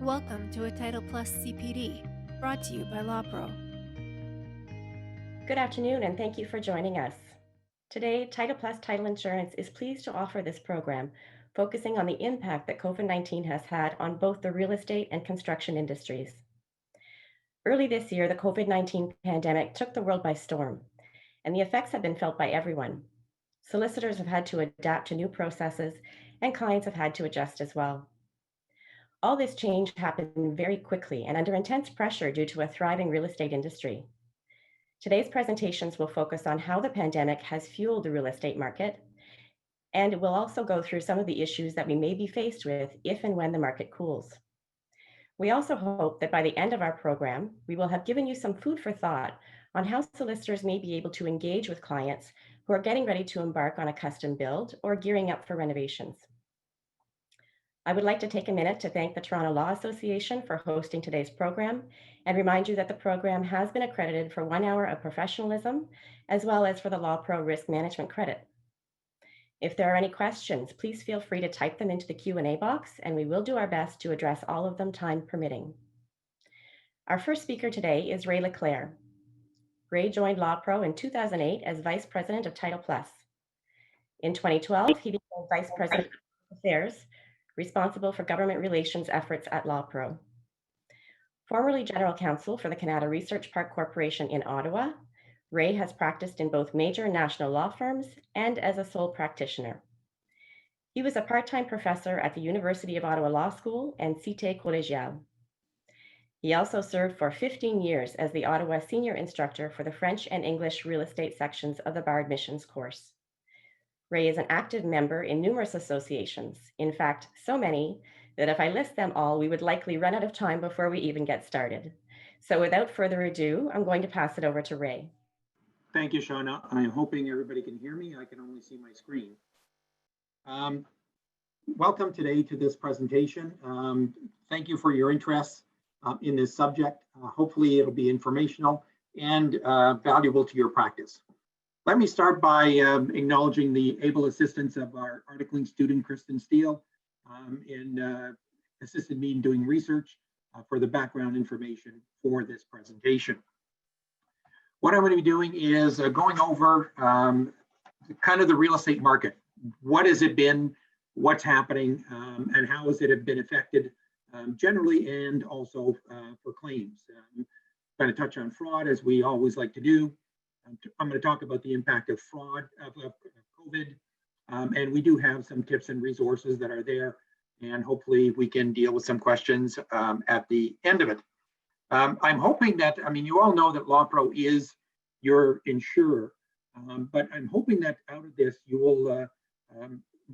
Welcome to a Title Plus CPD, brought to you by LawPro. Good afternoon, and thank you for joining us. Today, Title Plus Title Insurance is pleased to offer this program, focusing on the impact that COVID-19 has had on both the real estate and construction industries. Early this year, the COVID-19 pandemic took the world by storm, and the effects have been felt by everyone. Solicitors have had to adapt to new processes, and clients have had to adjust as well. All this change happened very quickly and under intense pressure due to a thriving real estate industry. Today's presentations will focus on how the pandemic has fueled the real estate market, and we'll also go through some of the issues that we may be faced with if and when the market cools. We also hope that by the end of our program, we will have given you some food for thought on how solicitors may be able to engage with clients who are getting ready to embark on a custom build or gearing up for renovations. I would like to take a minute to thank the Toronto Law Association for hosting today's program and remind you that the program has been accredited for 1 hour of professionalism, as well as for the LawPro Risk Management credit. If there are any questions, please feel free to type them into the Q&A box, and we will do our best to address all of them, time permitting. Our first speaker today is Ray LeClaire. Ray joined LawPro in 2008 as Vice President of Title Plus. In 2012, he became Vice President of Affairs, responsible for government relations efforts at LawPro. Formerly General Counsel for the Canada Research Park Corporation in Ottawa, Ray has practiced in both major national law firms and as a sole practitioner. He was a part-time professor at the University of Ottawa Law School and Cité Collégiale. He also served for 15 years as the Ottawa Senior Instructor for the French and English real estate sections of the Bar Admissions course. Ray is an active member in numerous associations, in fact, so many that if I list them all, we would likely run out of time before we even get started. So without further ado, I'm going to pass it over to Ray. Thank you, Shauna. I'm hoping everybody can hear me. I can only see my screen. Welcome today to this presentation. Thank you for your interest in this subject. Hopefully it'll be informational and valuable to your practice. Let me start by acknowledging the able assistance of our articling student, Kristen Steele, in assisted me in doing research for the background information for this presentation. What I'm going to be doing is going over kind of the real estate market. What has it been, what's happening, and how has it been affected generally and also for claims. Going to touch on fraud, as we always like to do. I'm going to talk about the impact of fraud of COVID, and we do have some tips and resources that are there, and hopefully we can deal with some questions at the end of it. I'm hoping that, you all know that LawPro is your insurer, but I'm hoping that out of this you will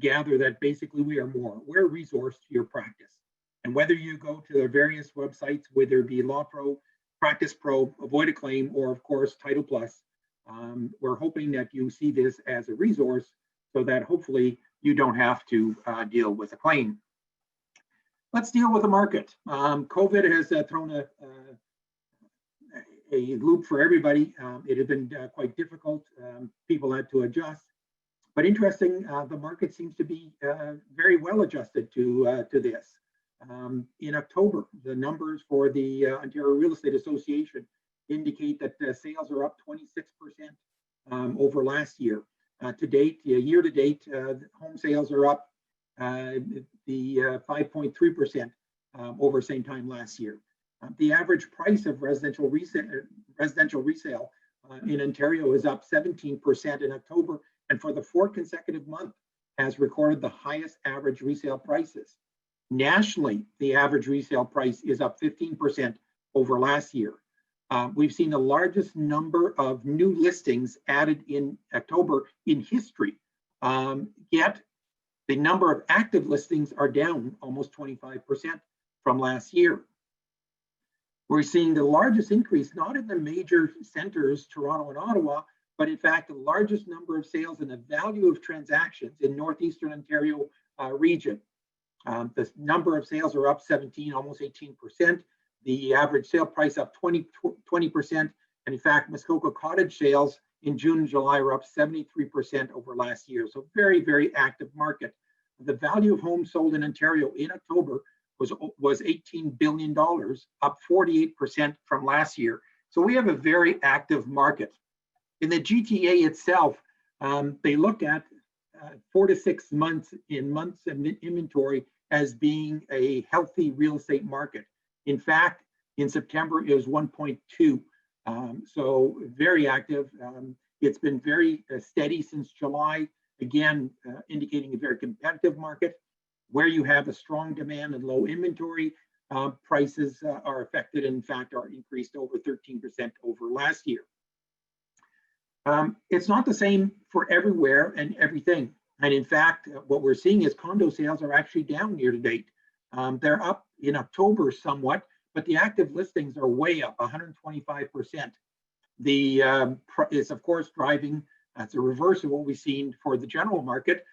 gather that basically we are more. We're a resource to your practice. And whether you go to the various websites, whether it be LawPro, Practice Pro, Avoid a Claim, or of course Title Plus, we're hoping that you see this as a resource so that hopefully you don't have to deal with a claim. Let's deal with the market. COVID has thrown a loop for everybody. It had been quite difficult. People had to adjust. But interesting, the market seems to be very well adjusted to this. In October, the numbers for the Ontario Real Estate Association indicate that sales are up 26% over last year. To date, year to date, home sales are up the 5.3% over same time last year. The average price of residential resale in Ontario is up 17% in October, and for the fourth consecutive month has recorded the highest average resale prices. Nationally, the average resale price is up 15% over last year. We've seen the largest number of new listings added in October in history, yet the number of active listings are down almost 25% from last year. We're seeing the largest increase, not in the major centers, Toronto and Ottawa, but in fact, the largest number of sales and the value of transactions in Northeastern Ontario region. The number of sales are up 17, almost 18%. The average sale price up 20%. And in fact, Muskoka cottage sales in June and July were up 73% over last year. So very, very active market. The value of homes sold in Ontario in October was $18 billion, up 48% from last year. So we have a very active market. In the GTA itself, they look at 4 to 6 months of inventory as being a healthy real estate market. In fact, in September, it was 1.2. So very active. It's been very steady since July, again, indicating a very competitive market. Where you have a strong demand and low inventory, prices are affected, in fact, are increased over 13% over last year. It's not the same for everywhere and everything. And in fact, what we're seeing is condo sales are actually down year to date. They're up in October somewhat, but the active listings are way up, 125%. It's of course driving, that's a reverse of what we've seen for the general market.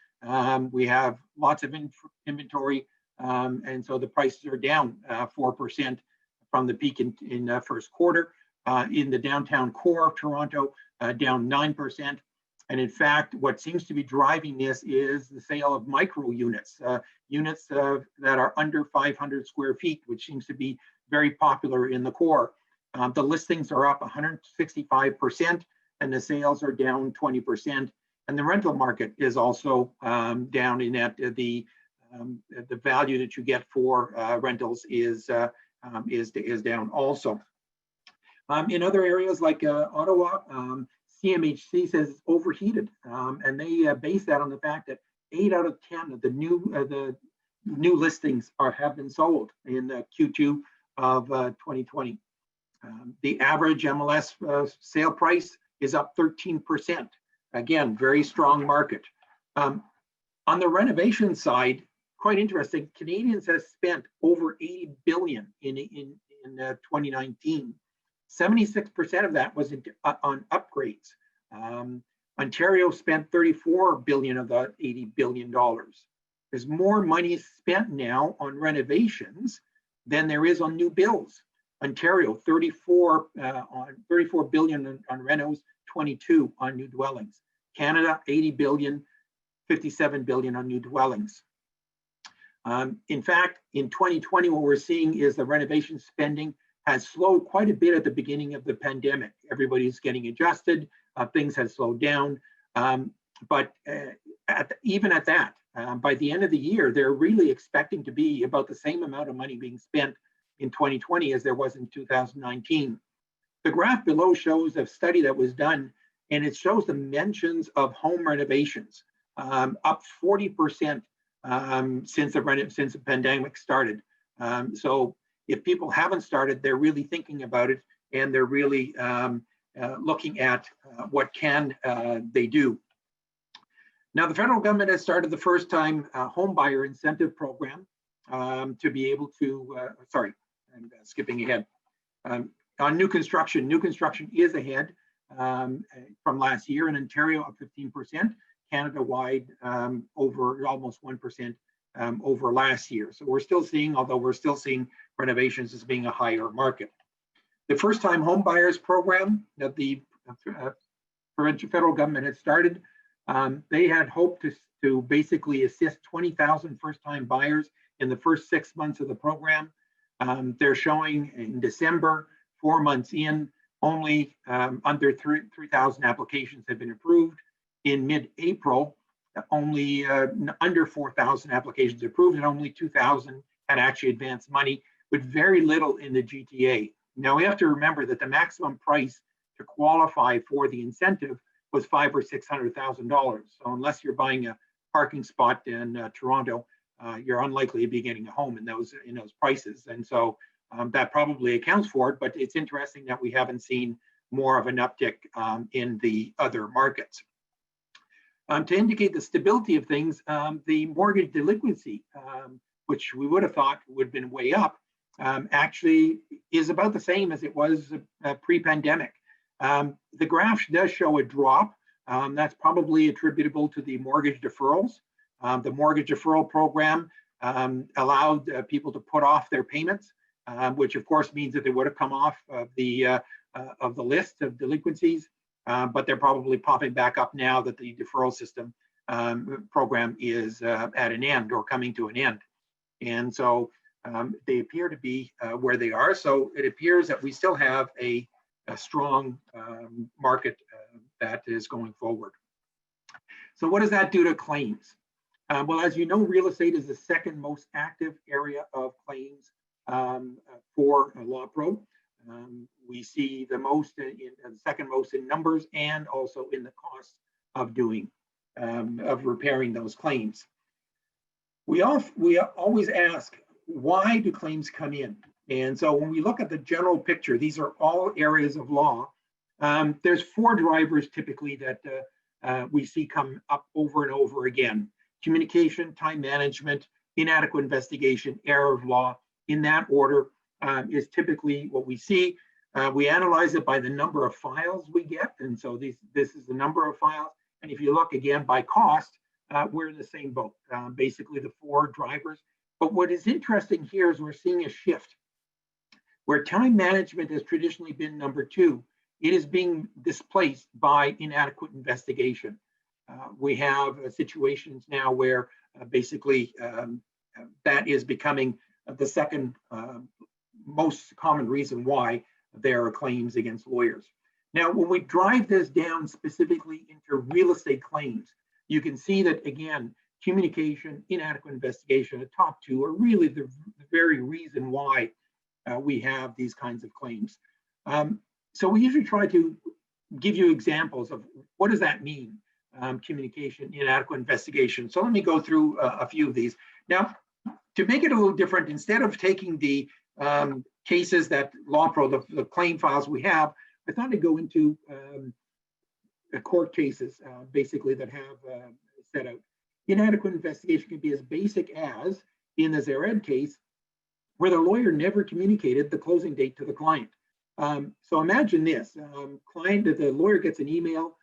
We have lots of inventory, and so the prices are down 4% from the peak in first quarter. In the downtown core of Toronto, down 9%. And in fact, what seems to be driving this is the sale of micro units, units that are under 500 square feet, which seems to be very popular in the core. The listings are up 165%, and the sales are down 20%. And the rental market is also down in that the value that you get for rentals is down also. In other areas like Ottawa, CMHC says it's overheated, and they base that on the fact that 8 out of 10 of the new listings have been sold in Q2 of 2020. The average MLS sale price is up 13%. Again, very strong market. On the renovation side, quite interesting. Canadians have spent over $80 billion in 2019. 76% of that was on upgrades. Ontario spent $34 billion of that $80 billion. There's more money spent now on renovations than there is on new builds. Ontario, 34 billion on renos, 22 on new dwellings. Canada, 80 billion, 57 billion on new dwellings. In fact, in 2020, what we're seeing is the renovation spending has slowed quite a bit at the beginning of the pandemic. Everybody's getting adjusted, things have slowed down. But even at that, by the end of the year, they're really expecting to be about the same amount of money being spent in 2020 as there was in 2019. The graph below shows a study that was done, and it shows the mentions of home renovations, up 40% since the pandemic started. So if people haven't started, they're really thinking about it, and they're really looking at what can they do. Now, the federal government has started the first time home buyer incentive program to be able to, sorry, I'm skipping ahead. On new construction is ahead from last year. In Ontario, up 15%, Canada-wide over almost 1% over last year. So we're still seeing, although we're still seeing renovations as being a higher market. The first time home buyers program that the federal government had started, they had hoped to basically assist 20,000 first-time buyers in the first 6 months of the program. They're showing in December, 4 months in, only under 3,000 applications have been approved. In mid-April, only under 4,000 applications approved, and only 2,000 had actually advanced money, with very little in the GTA. Now we have to remember that the maximum price to qualify for the incentive was $500,000 or $600,000. So unless you're buying a parking spot in Toronto, you're unlikely to be getting a home in those prices. And so that probably accounts for it, but it's interesting that we haven't seen more of an uptick in the other markets. To indicate the stability of things, the mortgage delinquency, which we would have thought would have been way up, actually is about the same as it was pre-pandemic. The graph does show a drop. That's probably attributable to the mortgage deferrals. The mortgage deferral program allowed people to put off their payments, which of course means that they would have come off of the list of delinquencies, but they're probably popping back up now that the deferral system program is at an end or coming to an end. And so They appear to be where they are. So it appears that we still have a strong market that is going forward. So what does that do to claims? Well, as you know, real estate is the second most active area of claims for LawPro. We see the most, second most in numbers and also in the cost of repairing those claims. We always ask, why do claims come in? And so when we look at the general picture, these are all areas of law. There's 4 drivers typically that we see come up over and over again: communication, time management, inadequate investigation, error of law. In that order is typically what we see. We analyze it by the number of files we get. And so this is the number of files. And if you look again by cost, we're in the same boat, basically the 4 drivers. But what is interesting here is we're seeing a shift where time management has traditionally been number 2. It is being displaced by inadequate investigation. We have situations now where basically that is becoming the second most common reason why there are claims against lawyers. Now, when we drive this down specifically into real estate claims, you can see that, again, communication, inadequate investigation, the top 2 are really the very reason why we have these kinds of claims. So we usually try to give you examples of what does that mean, communication, inadequate investigation. So let me go through a few of these. Now, to make it a little different, instead of taking the cases that LawPro, the claim files we have, I thought I'd go into court cases, basically, that have set out. Inadequate investigation can be as basic as, in the Zared case, where the lawyer never communicated the closing date to the client. So imagine this, the lawyer gets an email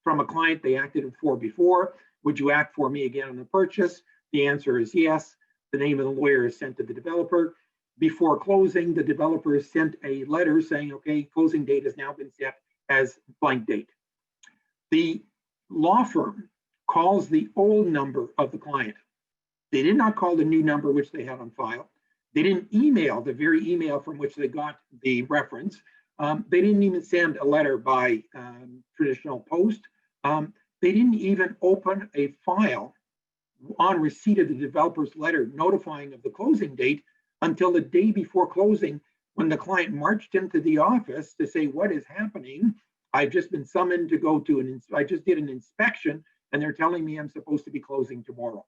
from a client they acted for before. Would you act for me again on the purchase? The answer is yes. The name of the lawyer is sent to the developer. Before closing, the developer is sent a letter saying, okay, closing date has now been set as blank date. The law firm calls the old number of the client. They did not call the new number which they had on file. They didn't email the very email from which they got the reference. They didn't even send a letter by traditional post. They didn't even open a file on receipt of the developer's letter notifying of the closing date until the day before closing, when the client marched into the office to say, what is happening? I've just been summoned to go to I just did an inspection and they're telling me I'm supposed to be closing tomorrow.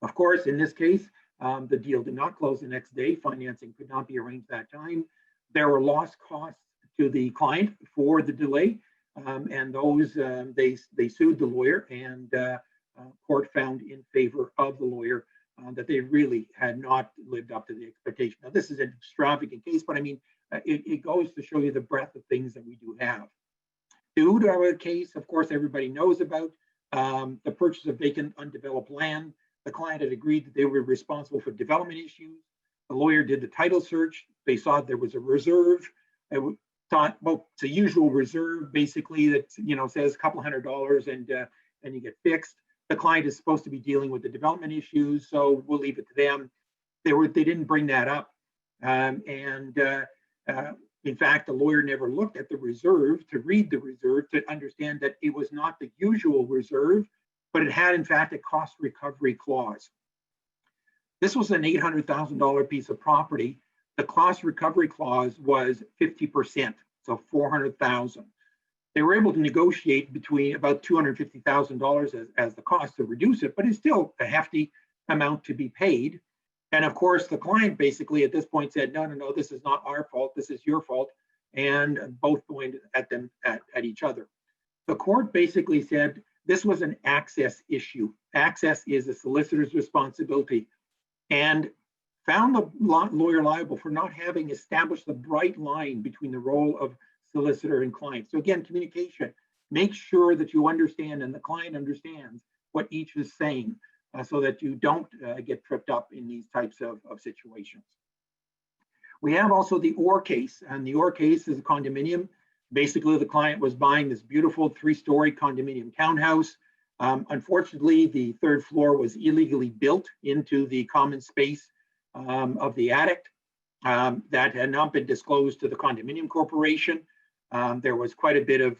Of course, in this case, the deal did not close the next day. Financing could not be arranged that time. There were lost costs to the client for the delay, and those they sued the lawyer, and court found in favor of the lawyer that they really had not lived up to the expectation. Now, this is an extravagant case, but I mean, it goes to show you the breadth of things that we do have. The Udawa case, of course, everybody knows about. The purchase of vacant, undeveloped land. The client had agreed that they were responsible for development issues. The lawyer did the title search. They saw there was a reserve. They thought, well, it's a usual reserve, basically, that says a couple $100 and you get fixed. The client is supposed to be dealing with the development issues, so we'll leave it to them. They didn't bring that up, in fact, the lawyer never looked at the reserve to read the reserve to understand that it was not the usual reserve, but it had, in fact, a cost recovery clause. This was an $800,000 piece of property. The cost recovery clause was 50%, so $400,000. They were able to negotiate between about $250,000 as the cost to reduce it, but it's still a hefty amount to be paid. And of course, the client basically at this point said, no, this is not our fault, this is your fault, and both pointed at them at each other. The court basically said this was an access issue. Access is a solicitor's responsibility, and found the lawyer liable for not having established the bright line between the role of solicitor and client. So again, communication. Make sure that you understand and the client understands what each is saying, so that you don't get tripped up in these types of situations. We have also the Orr case, and the Orr case is a condominium. Basically, the client was buying this beautiful 3-story condominium townhouse. Unfortunately, the 3rd floor was illegally built into the common space of the attic that had not been disclosed to the condominium corporation. There was quite a bit of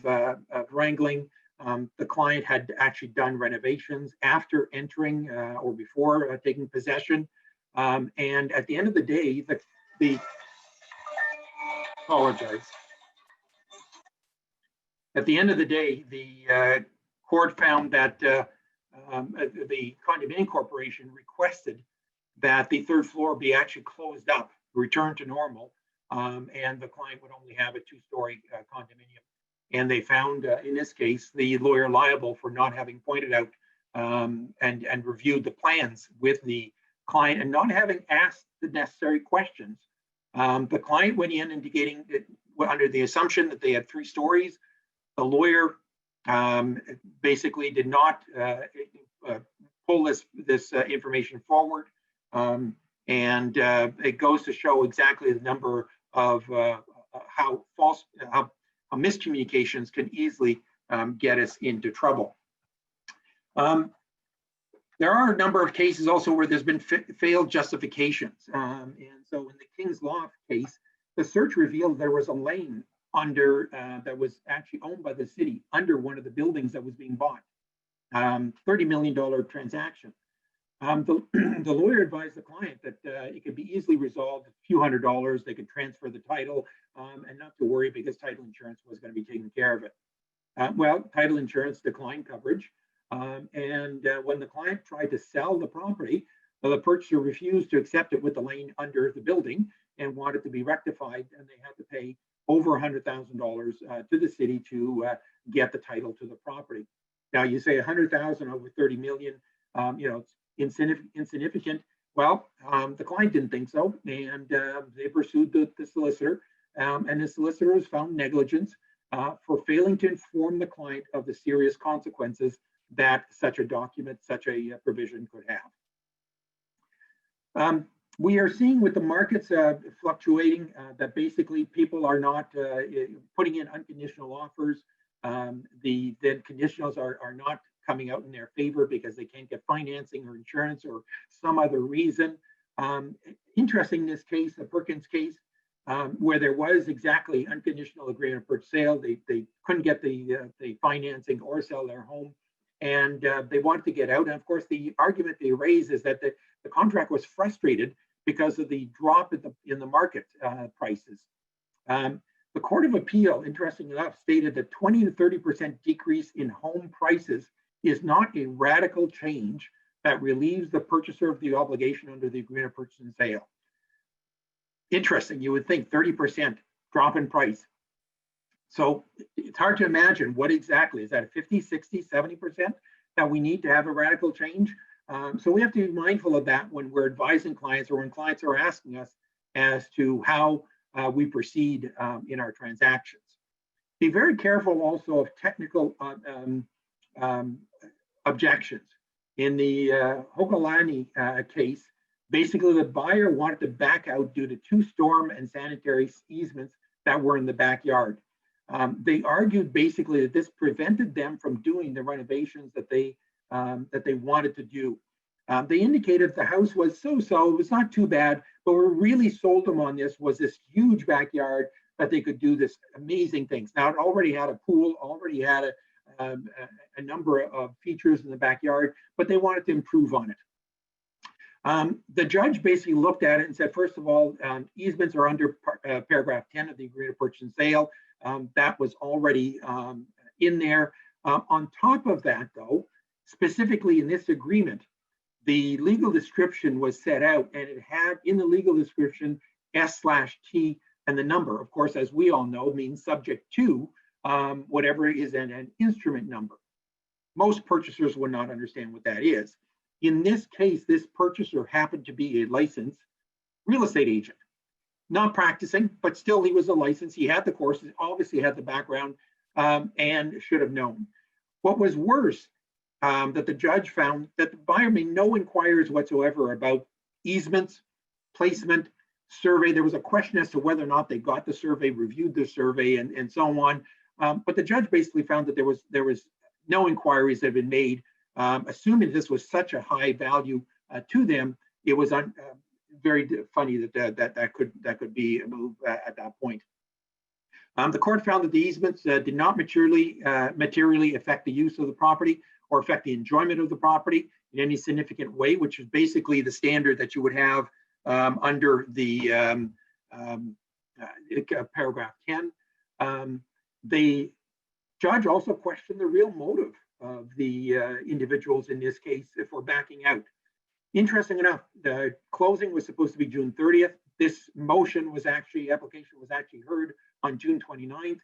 wrangling. The client had actually done renovations after entering or before taking possession. And at the end of the day, the apologize. At the end of the day, the court found that the condominium corporation requested that the third floor be actually closed up, returned to normal, and the client would only have a two-story condominium. And they found, in this case, the lawyer liable for not having pointed out and reviewed the plans with the client and not having asked the necessary questions. The client went in indicating that under the assumption that they had 3 stories. The lawyer basically did not pull this information forward. And it goes to show exactly the number of how miscommunications can easily get us into trouble. There are a number of cases also where there's been failed justifications. And so in the King's Law case, the search revealed there was a lane under that was actually owned by the city under one of the buildings that was being bought. $30 million transaction. The lawyer advised the client that it could be easily resolved, a few $100s. They could transfer the title and not to worry because title insurance was going to be taking care of it. Well, title insurance declined coverage. And when the client tried to sell the property, the purchaser refused to accept it with the lane under the building and wanted to be rectified. And they had to pay over $100,000 to the city to get the title to the property. Now you say 100,000 over 30 million, it's insignificant. Well, the client didn't think so, and they pursued the solicitor, and the solicitor was found negligent for failing to inform the client of the serious consequences that such a document, such a provision could have. We are seeing with the markets fluctuating that basically people are not putting in unconditional offers. The conditionals are not coming out in their favor because they can't get financing or insurance or some other reason. Interesting in this case, the Perkins case, where there was exactly unconditional agreement of purchase sale. They couldn't get the financing or sell their home, and they wanted to get out. And of course, the argument they raise is that the contract was frustrated because of the drop in the market prices. The Court of Appeal, interestingly enough, stated that 20 to 30% decrease in home prices is not a radical change that relieves the purchaser of the obligation under the agreement of purchase and sale. Interesting, you would think 30% drop in price. So it's hard to imagine what exactly, is that a 50, 60, 70% that we need to have a radical change? So we have to be mindful of that when we're advising clients or when clients are asking us as to how we proceed in our transactions. Be very careful also of technical objections. In the Hokalani case, basically the buyer wanted to back out due to 2 storm and sanitary easements that were in the backyard. They argued basically that this prevented them from doing the renovations that they wanted to do. They indicated the house was so-so, it was not too bad, but what really sold them on this was this huge backyard that they could do this amazing things. Now it already had a pool, already had a number of features in the backyard, but they wanted to improve on it. The judge basically looked at it and said, first of all, easements are under paragraph 10 of the agreement of purchase and sale. That was already in there. On top of that, though, specifically in this agreement, the legal description was set out, and it had in the legal description S/T and the number. Of course, as we all know, means subject to whatever is an instrument number. Most purchasers would not understand what that is. In this case, this purchaser happened to be a licensed real estate agent. Not practicing, but still he was a license. He had the courses, obviously had the background, and should have known. What was worse, that the judge found that the buyer made no inquiries whatsoever about easements, placement, survey. There was a question as to whether or not they got the survey, reviewed the survey, and so on. But the judge basically found that there was no inquiries that had been made, assuming this was such a high value to them. It was very funny that could be a move at that point. The court found that the easements did not materially affect the use of the property or affect the enjoyment of the property in any significant way, which is basically the standard that you would have under the paragraph 10. The judge also questioned the real motive of the individuals in this case for backing out. Interesting enough, the closing was supposed to be June 30th. This application was actually heard on June 29th.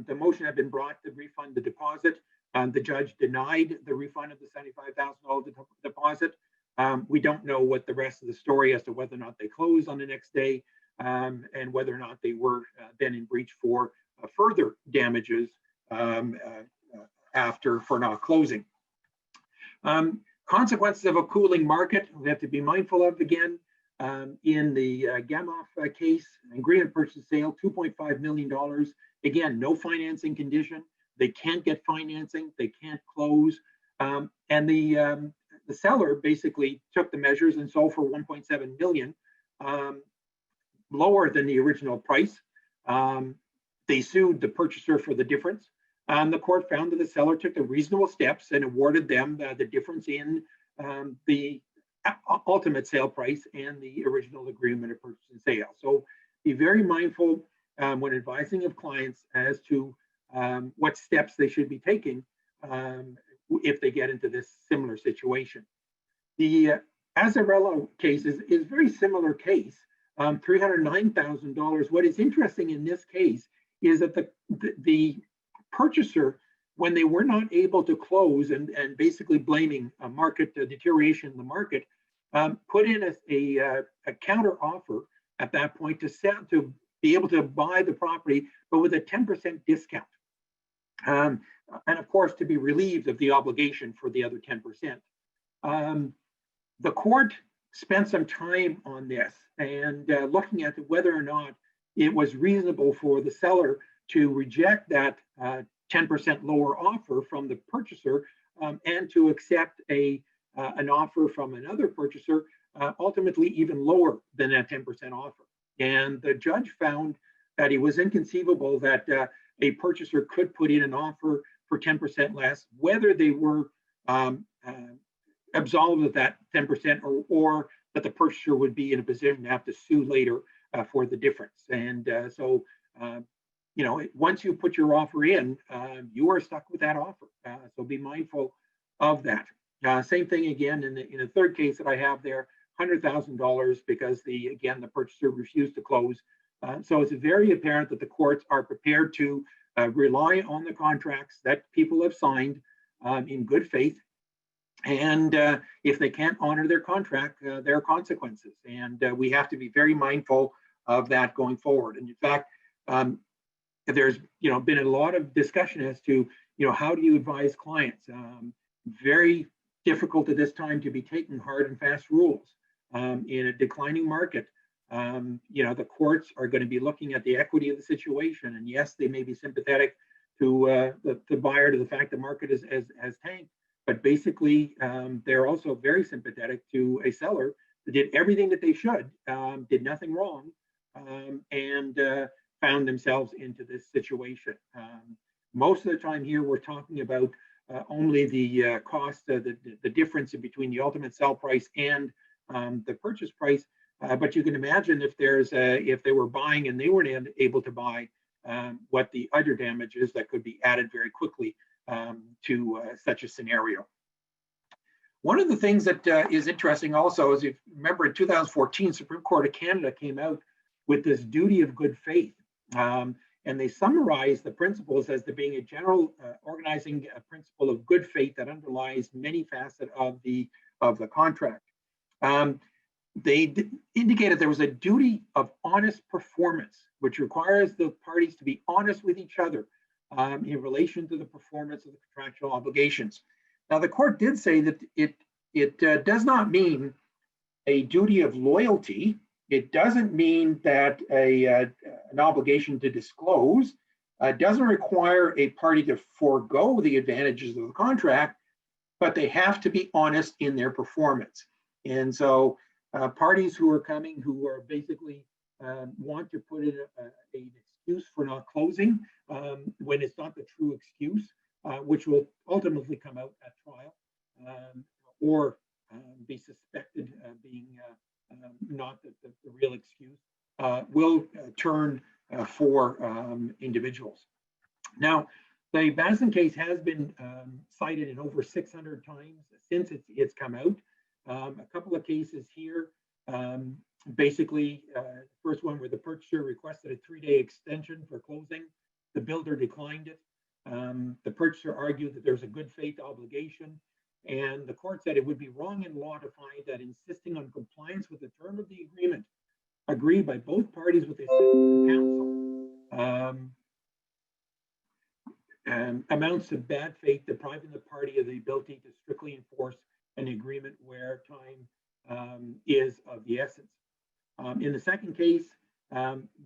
The motion had been brought to refund the deposit. The judge denied the refund of the $75,000 deposit. We don't know what the rest of the story as to whether or not they closed on the next day and whether or not they were then in breach for further damages for not closing. Consequences of a cooling market, we have to be mindful of again. In the Gamoff case, agreement purchase sale, $2.5 million. Again, no financing condition. They can't get financing. They can't close. And the seller basically took the measures and sold for $1.7 million, lower than the original price. They sued the purchaser for the difference. The court found that the seller took the reasonable steps and awarded them the difference in the ultimate sale price and the original agreement of purchase and sale. So be very mindful when advising of clients as to what steps they should be taking if they get into this similar situation. The Azzarello case is a very similar case, $309,000. What is interesting in this case is that the purchaser, when they were not able to close and basically blaming a market deterioration in the market, put in a counter offer at that point to be able to buy the property, but with a 10% discount. And of course, to be relieved of the obligation for the other 10%. The court spent some time on this and looking at whether or not it was reasonable for the seller to reject that 10% lower offer from the purchaser and to accept an offer from another purchaser, ultimately even lower than that 10% offer. And the judge found that it was inconceivable that a purchaser could put in an offer for 10% less, whether they were absolved of that 10% or that the purchaser would be in a position to have to sue later for the difference. And so, you know, once you put your offer in, you are stuck with that offer. So be mindful of that. Same thing again in the third case that I have there, $100,000 because the purchaser refused to close. So it's very apparent that the courts are prepared to rely on the contracts that people have signed in good faith. And if they can't honor their contract, there are consequences. And we have to be very mindful of that going forward. And in fact, there's been a lot of discussion as to how do you advise clients. Very difficult at this time to be taking hard and fast rules in a declining market. The courts are going to be looking at the equity of the situation, and yes, they may be sympathetic to the buyer to the fact the market has tanked, but basically they're also very sympathetic to a seller that did everything that they should, did nothing wrong, and found themselves into this situation. Most of the time here, we're talking about only the cost, the difference in between the ultimate sell price and the purchase price. But you can imagine if they were buying and they weren't able to buy, what the other damage is that could be added very quickly to such a scenario. One of the things that is interesting also is, if you remember in 2014, Supreme Court of Canada came out with this duty of good faith. And they summarized the principles as there being a general organizing principle of good faith that underlies many facets of the contract. They indicated there was a duty of honest performance, which requires the parties to be honest with each other in relation to the performance of the contractual obligations. Now, the court did say that it does not mean a duty of loyalty. It doesn't mean that an obligation to disclose. Doesn't require a party to forego the advantages of the contract, but they have to be honest in their performance. And so Parties who are coming who are basically want to put in an excuse for not closing when it's not the true excuse, which will ultimately come out at trial, or be suspected being not the real excuse, will turn for individuals. Now, the Bassin case has been cited in over 600 times since it's come out. A couple of cases here. Basically, first one where the purchaser requested a 3-day extension for closing. The builder declined it. The purchaser argued that there's a good faith obligation, and the court said it would be wrong in law to find that insisting on compliance with the term of the agreement agreed by both parties with the assistance of counsel amounts to bad faith, depriving the party of the ability to strictly enforce an agreement where time is of the essence. In the second case,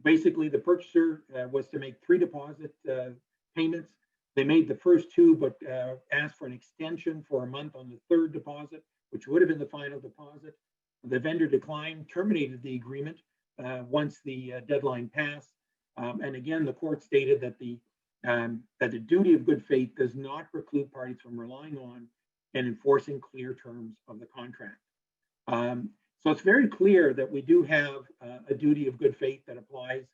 basically the purchaser was to make 3 deposit payments. They made the first 2, but asked for an extension for a month on the 3rd deposit, which would have been the final deposit. The vendor declined, terminated the agreement once the deadline passed. And again, the court stated that the duty of good faith does not preclude parties from relying on and enforcing clear terms of the contract. So it's very clear that we do have a duty of good faith that applies.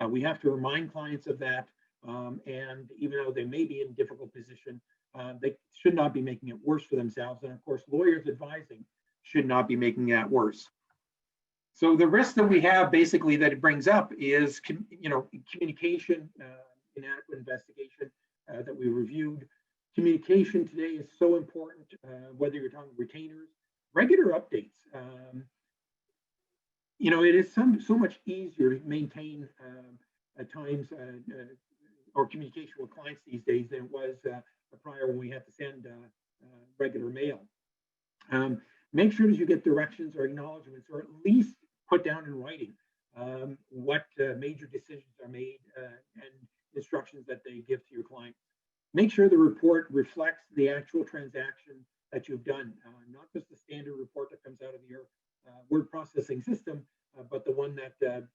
We have to remind clients of that. And even though they may be in a difficult position, they should not be making it worse for themselves. And of course, lawyers advising should not be making that worse. So the risk that we have basically that it brings up is, communication, inadequate investigation that we reviewed. Communication today is so important, whether you're talking retainers, regular updates. It is so much easier to maintain at times or communication with clients these days than it was prior when we had to send regular mail. Make sure that you get directions or acknowledgements, or at least put down in writing what major decisions are made and instructions that they give to your client. Make sure the report reflects the actual transaction that you've done, not just the standard report that comes out of your word processing system, but the one that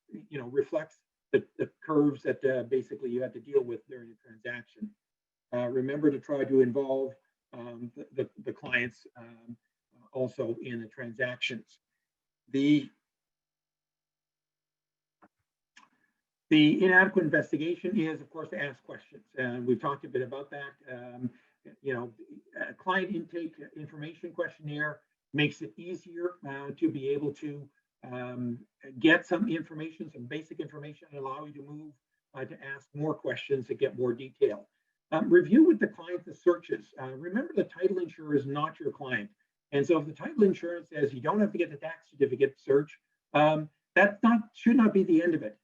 reflects the curves that basically you had to deal with during the transaction. Remember to try to involve the clients also in the transactions. The inadequate investigation is, of course, to ask questions. And we've talked a bit about that. A client intake information questionnaire makes it easier to be able to get some information, some basic information, and allow you to move to ask more questions to get more detail. Review with the client the searches. Remember, the title insurer is not your client. And so if the title insurer says you don't have to get the tax certificate search, that should not be the end of it.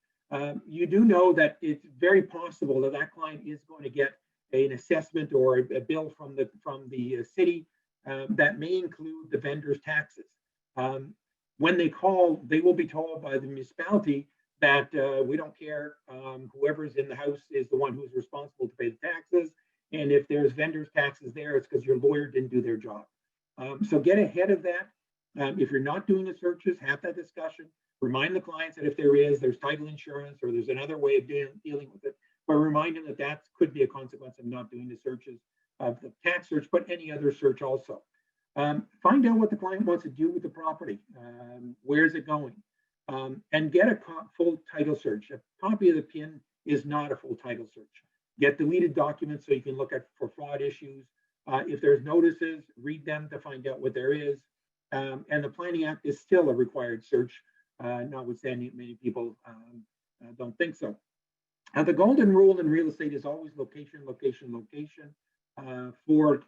You do know that it's very possible that that client is going to get an assessment or a bill from the city that may include the vendor's taxes. When they call, they will be told by the municipality that we don't care, whoever's in the house is the one who's responsible to pay the taxes. And if there's vendor's taxes there, it's because your lawyer didn't do their job. So get ahead of that. If you're not doing the searches, have that discussion. Remind the clients that if there's title insurance or there's another way of dealing with it, but remind them that could be a consequence of not doing the searches of the tax search, but any other search also. Find out what the client wants to do with the property. Where's it going? And get a full title search. A copy of the PIN is not a full title search. Get deleted documents so you can look for fraud issues. If there's notices, read them to find out what there is. And the Planning Act is still a required search, notwithstanding many people don't think so. The golden rule in real estate is always location, location, location. For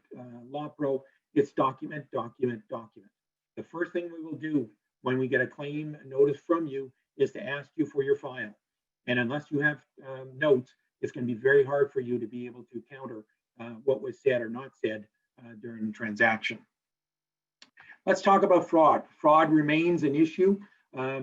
Law Pro, it's document, document, document. The first thing we will do when we get a claim notice from you is to ask you for your file. And unless you have notes, it's going to be very hard for you to be able to counter what was said or not said during the transaction. Let's talk about fraud. Fraud remains an issue.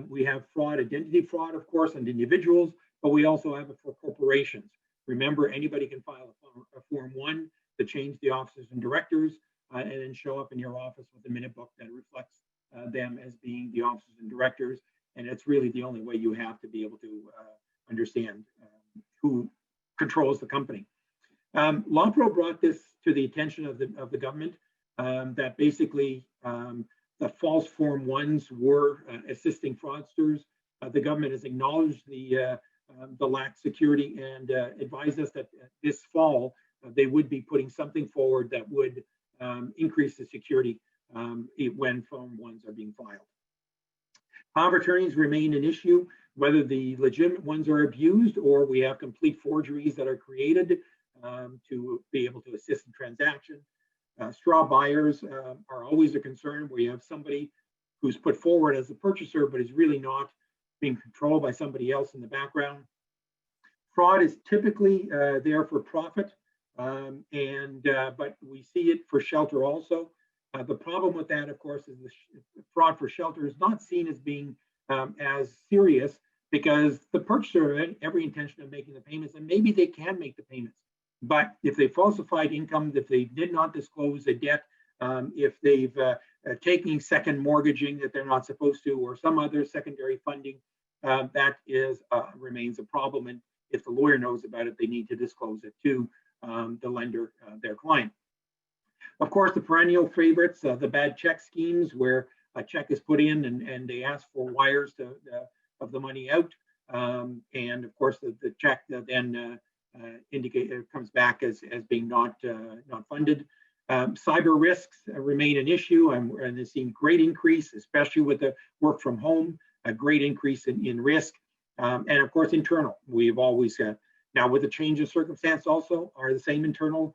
We have fraud, identity fraud, of course, on individuals, but we also have it for corporations. Remember, anybody can file a Form 1 to change the officers and directors and then show up in your office with a minute book that reflects them as being the officers and directors. And it's really the only way you have to be able to understand who controls the company. LawPro brought this to the attention of the government, that basically the false Form 1s were assisting fraudsters. The government has acknowledged the lack of security and advised us that this fall they would be putting something forward that would increase the security when Form 1s are being filed. Power of attorneys remain an issue, whether the legitimate ones are abused or we have complete forgeries that are created to be able to assist in transaction. Straw buyers are always a concern, where you have somebody who's put forward as a purchaser but is really not, being controlled by somebody else in the background. Fraud is typically there for profit, but we see it for shelter also. The problem with that, of course, is the fraud for shelter is not seen as being as serious, because the purchaser had every intention of making the payments, and maybe they can make the payments. But if they falsified income, if they did not disclose a debt, if they've taking second mortgaging that they're not supposed to, or some other secondary funding, that remains a problem. And if the lawyer knows about it, they need to disclose it to the lender, their client. Of course, the perennial favorites, the bad check schemes, where a check is put in and they ask for wires of the money out. And of course, the check then comes back as being not funded. Cyber risks remain an issue, and they're seeing great increase, especially with the work from home, a great increase in risk. And of course, internal. We've always now with the change of circumstance also, are the same internal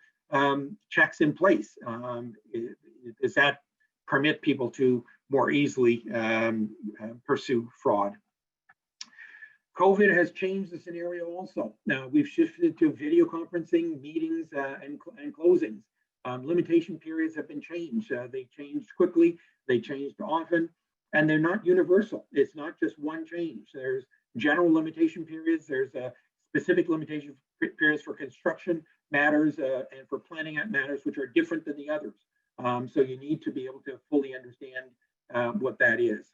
checks in place? Does that permit people to more easily pursue fraud? COVID has changed the scenario also. Now we've shifted to video conferencing, meetings, and closings. Limitation periods have been changed. They changed quickly, they changed often, and they're not universal. It's not just one change. There's general limitation periods, there's specific limitation periods for construction matters and for planning matters, which are different than the others. So you need to be able to fully understand what that is.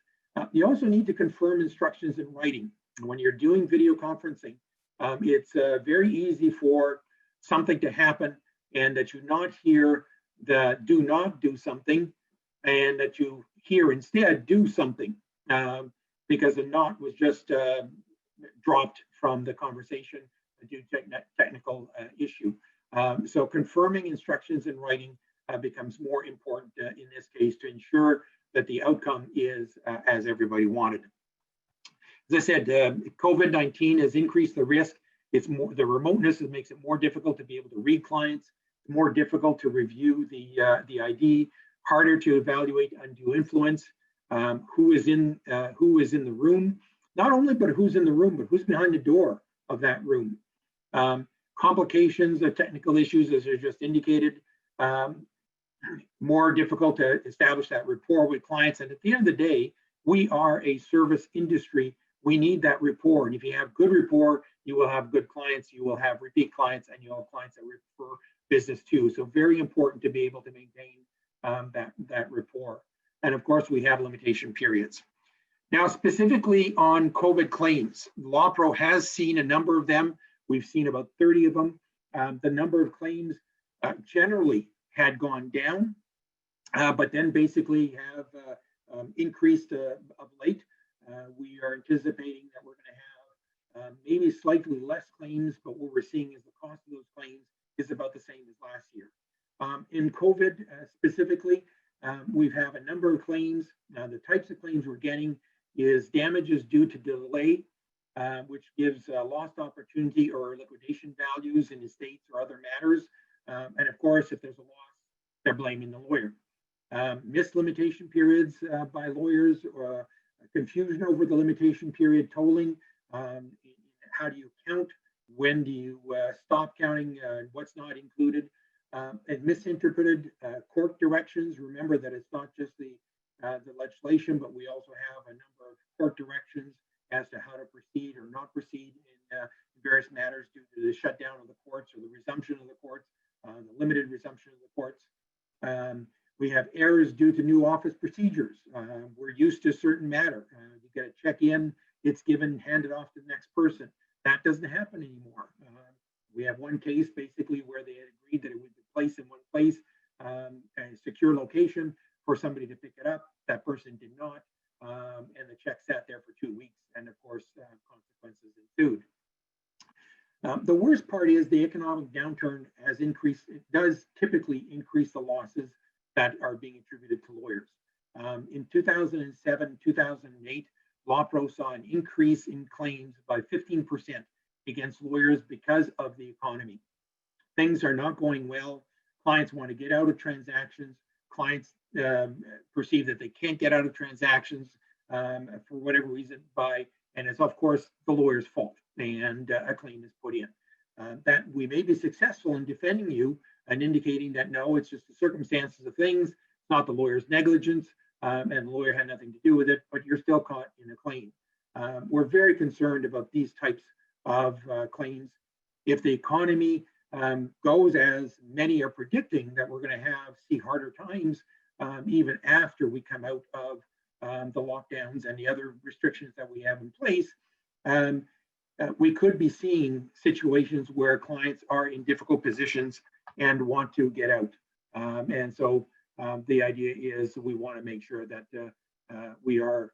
You also need to confirm instructions in writing. When you're doing video conferencing, it's very easy for something to happen and that you not hear the do not do something, and that you hear instead do something, because a not was just dropped from the conversation due to technical issue. So confirming instructions in writing becomes more important in this case to ensure that the outcome is as everybody wanted. As I said, COVID-19 has increased the risk. It's more, the remoteness makes it more difficult to be able to read clients, more difficult to review the ID, harder to evaluate undue influence, who is in the room, not only but who's in the room, but who's behind the door of that room. Complications of technical issues, as I just indicated, more difficult to establish that rapport with clients. And at the end of the day, we are a service industry. We need that rapport. And if you have good rapport, you will have good clients, you will have repeat clients, and you'll have clients that refer business too. So very important to be able to maintain that rapport. And of course, we have limitation periods. Now, specifically on COVID claims, LawPro has seen a number of them. We've seen about 30 of them. The number of claims generally had gone down, but then basically have increased of late. We are anticipating that we're going to have maybe slightly less claims, but what we're seeing is the cost of those claims is about the same as last year. In COVID specifically, we've had a number of claims. The types of claims we're getting is damages due to delay, which gives lost opportunity or liquidation values in estates or other matters. And of course, if there's a loss, they're blaming the lawyer. Missed limitation periods by lawyers, or confusion over the limitation period tolling. How do you count? When do you stop counting? What's not included? And misinterpreted court directions. Remember that it's not just the legislation, but we also have a number of court directions as to how to proceed or not proceed in various matters due to the shutdown of the courts or the resumption of the courts, the limited resumption of the courts. We have errors due to new office procedures. We're used to a certain matter. You get a check in, it's given, handed off to the next person. That doesn't happen anymore. We have one case basically where they had agreed that it would be placed in one place, a secure location for somebody to pick it up. That person did not, and the check sat there for 2 weeks, and of course, consequences ensued. The worst part is the economic downturn has increased. It does typically increase the losses that are being attributed to lawyers. In 2007, 2008, LawPro saw an increase in claims by 15% against lawyers because of the economy. Things are not going well. Clients want to get out of transactions. Clients perceive that they can't get out of transactions for whatever reason and it's of course the lawyer's fault, and a claim is put in. That we may be successful in defending you and indicating that no, it's just the circumstances of things, it's not the lawyer's negligence, and the lawyer had nothing to do with it, but you're still caught in a claim. We're very concerned about these types of claims. If the economy goes as many are predicting, that we're going to see harder times even after we come out of the lockdowns and the other restrictions that we have in place, we could be seeing situations where clients are in difficult positions and want to get out. And so the idea is we want to make sure that we are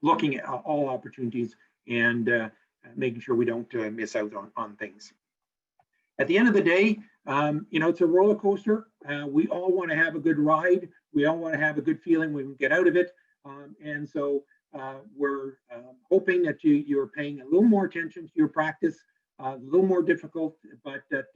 looking at all opportunities and making sure we don't miss out on things. At the end of the day, it's a roller coaster. We all want to have a good ride. We all want to have a good feeling when we get out of it. And so we're hoping that you're paying a little more attention to your practice, a little more difficult, but that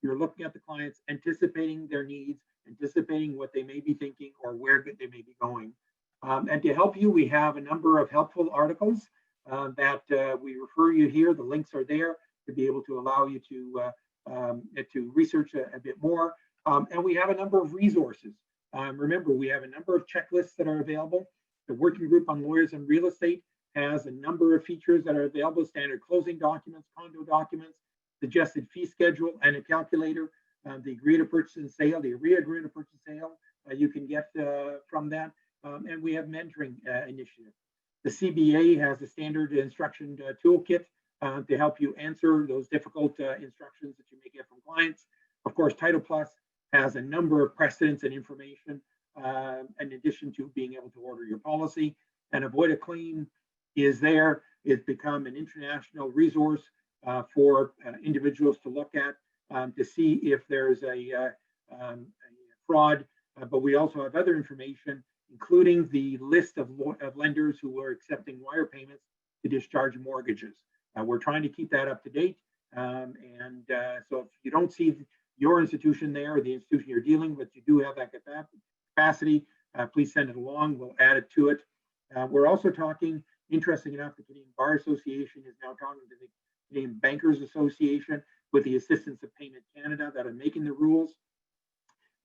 you're looking at the clients, anticipating their needs, anticipating what they may be thinking or where they may be going. And to help you, we have a number of helpful articles that we refer you here. The links are there to be able to allow you to research a bit more. And we have a number of resources. Remember, we have a number of checklists that are available. The Working Group on Lawyers and Real Estate has a number of features that are available: standard closing documents, condo documents, suggested fee schedule, and a calculator. The agree to purchase and sale, the agree to purchase and sale, you can get from that. And we have mentoring initiative. The CBA has a standard instruction toolkit to help you answer those difficult instructions that you may get from clients. Of course, Title Plus has a number of precedents and information in addition to being able to order your policy. And Avoid a Claim is there. It's become an international resource for individuals to look at to see if there's a fraud. But we also have other information, including the list of lenders who are accepting wire payments to discharge mortgages. We're trying to keep that up to date. So if you don't see your institution there or the institution you're dealing with, you do have that capacity, please send it along. We'll add it to it. We're also talking, interesting enough, the Canadian Bar Association is now talking to the Canadian Bankers Association with the assistance of Payment Canada that are making the rules.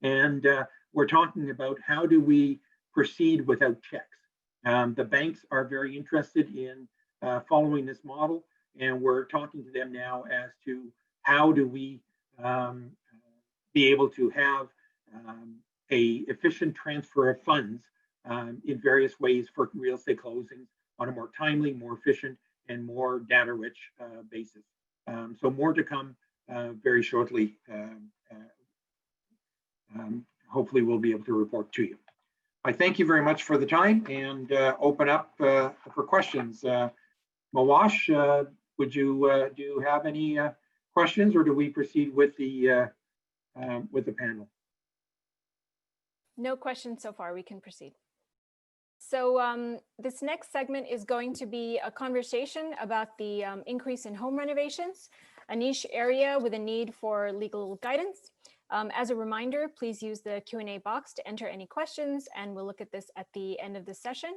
And we're talking about how do we proceed without checks. The banks are very interested in following this model, and we're talking to them now as to how do we be able to have a efficient transfer of funds in various ways for real estate closings on a more timely, more efficient, and more data-rich basis. So more to come very shortly. Hopefully we'll be able to report to you. I thank you very much for the time and open up for questions. Mawash, would you do you have any questions, or do we proceed with the panel? No questions so far. We can proceed. So this next segment is going to be a conversation about the increase in home renovations, a niche area with a need for legal guidance. As a reminder, please use the Q&A box to enter any questions, and we'll look at this at the end of the session.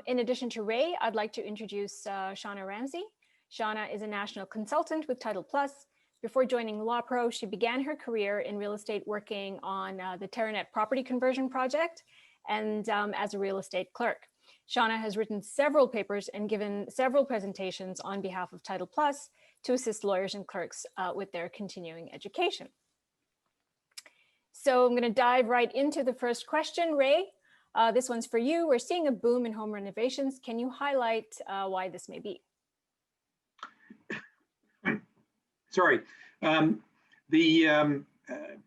In addition to Ray, I'd like to introduce Shauna Ramsey. Shauna is a national consultant with Title Plus. Before joining LawPro, she began her career in real estate working on the Terranet property conversion project and as a real estate clerk. Shauna has written several papers and given several presentations on behalf of Title Plus to assist lawyers and clerks with their continuing education. So I'm going to dive right into the first question, Ray. This one's for you. We're seeing a boom in home renovations. Can you highlight why this may be? Sorry. The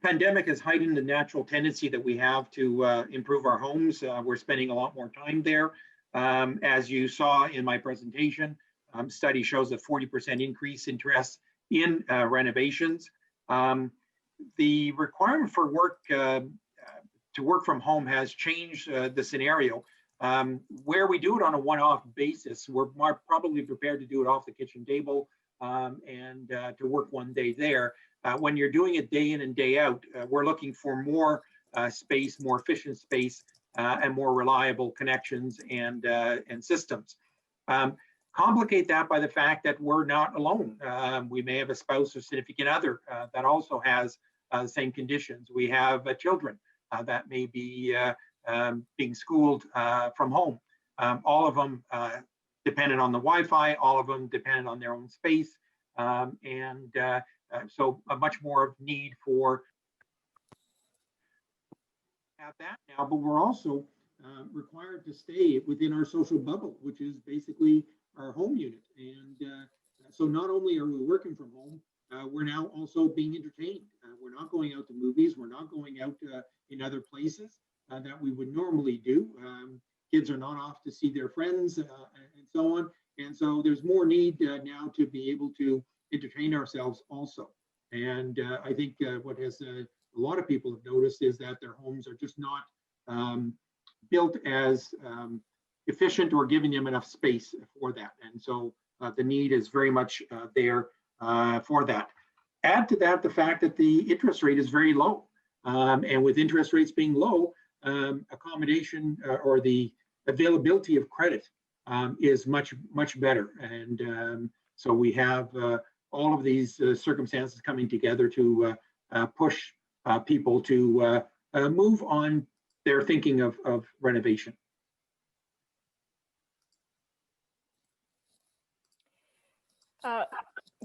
pandemic has heightened the natural tendency that we have to improve our homes. We're spending a lot more time there. As you saw in my presentation, study shows a 40% increase interest in renovations. The requirement for work to work from home has changed the scenario. Where we do it on a one-off basis, we're probably prepared to do it off the kitchen table and to work one day there. When you're doing it day in and day out, we're looking for more space, more efficient space, and more reliable connections and systems. Complicate that by the fact that we're not alone. We may have a spouse or significant other that also has the same conditions. We have children that may be being schooled from home. All of them dependent on the Wi-Fi, all of them dependent on their own space, so a much more need for have that now, but we're also required to stay within our social bubble, which is basically our home unit. And so not only are we working from home, we're now also being entertained. We're not going out to movies. We're not going out in other places that we would normally do. Kids are not off to see their friends and so on. And so there's more need now to be able to entertain ourselves also. And I think what has a lot of people have noticed is that their homes are just not built as efficient or giving them enough space for that. And so the need is very much there for that. Add to that the fact that the interest rate is very low. And with interest rates being low, accommodation or the availability of credit is much better. And so we have all of these circumstances coming together to push people to move on their thinking of renovation.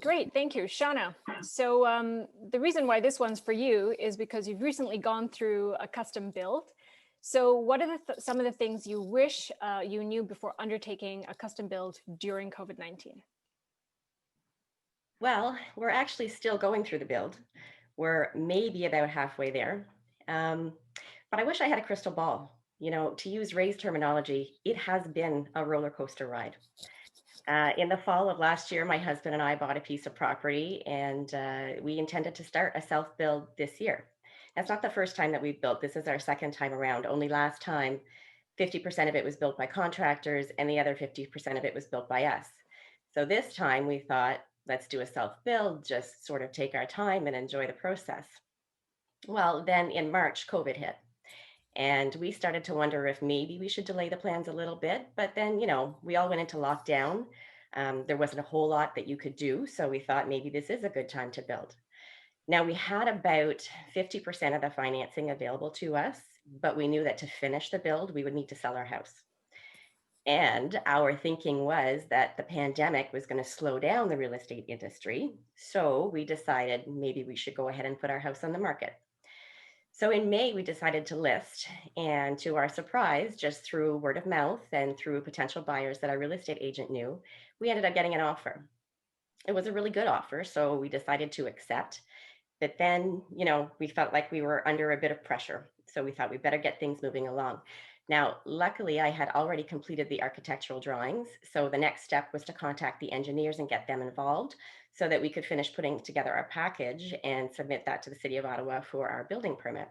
Great, thank you, Shauna. So the reason why this one's for you is because you've recently gone through a custom build. So what are some of the things you wish you knew before undertaking a custom build during COVID-19? Well, we're actually still going through the build. We're maybe about halfway there. But I wish I had a crystal ball. You know, to use Ray's terminology, it has been a roller coaster ride. In the fall of last year, my husband and I bought a piece of property, and we intended to start a self-build this year. That's not the first time that we've built. This is our second time around. Only last time, 50% of it was built by contractors and the other 50% of it was built by us. So this time we thought, let's do a self-build, just sort of take our time and enjoy the process. Well, then in March, COVID hit. And we started to wonder if maybe we should delay the plans a little bit. But then, you know, we all went into lockdown. There wasn't a whole lot that you could do. So we thought maybe this is a good time to build. Now, we had about 50% of the financing available to us, but we knew that to finish the build, we would need to sell our house. And our thinking was that the pandemic was going to slow down the real estate industry. So we decided maybe we should go ahead and put our house on the market. So in May, we decided to list, and to our surprise, just through word of mouth and through potential buyers that our real estate agent knew, we ended up getting an offer. It was a really good offer, so we decided to accept. But then, you know, we felt like we were under a bit of pressure. So we thought we better get things moving along. Now, luckily, I had already completed the architectural drawings. So the next step was to contact the engineers and get them involved so that we could finish putting together our package and submit that to the City of Ottawa for our building permit.